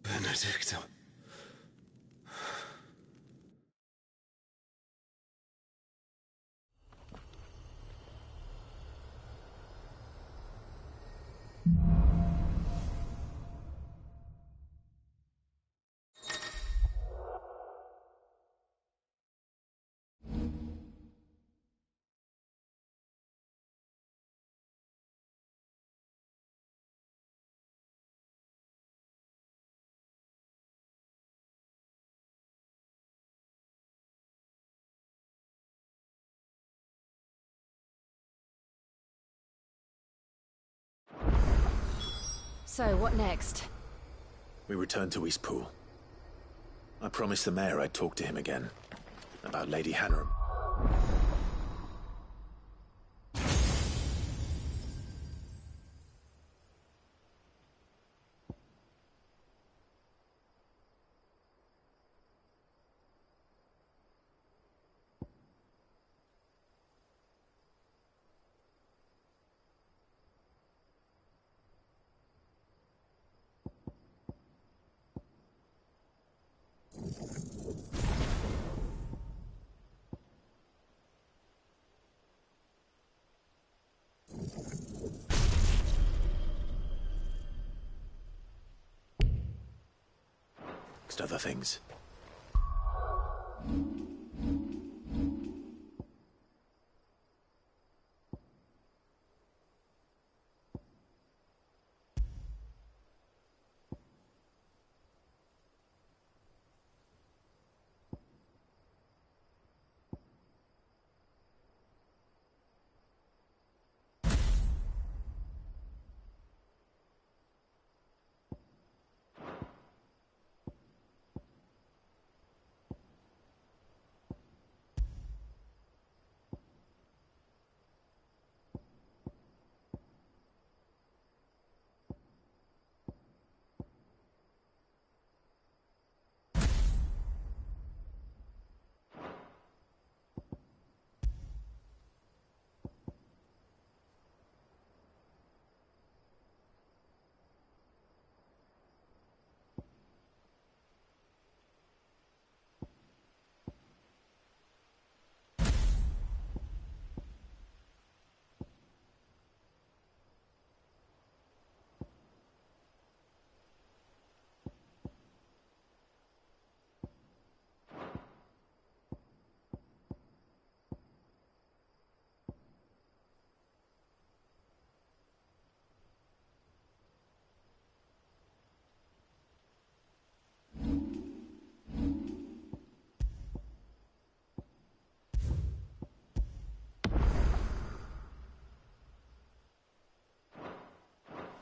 Benedicta. So, what next? We return to Eastpool. I promised the mayor I'd talk to him again. About Lady Hanneram. Amongst other things.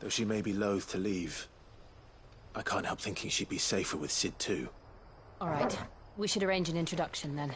Though she may be loath to leave, I can't help thinking she'd be safer with Sid too. All right. We should arrange an introduction then.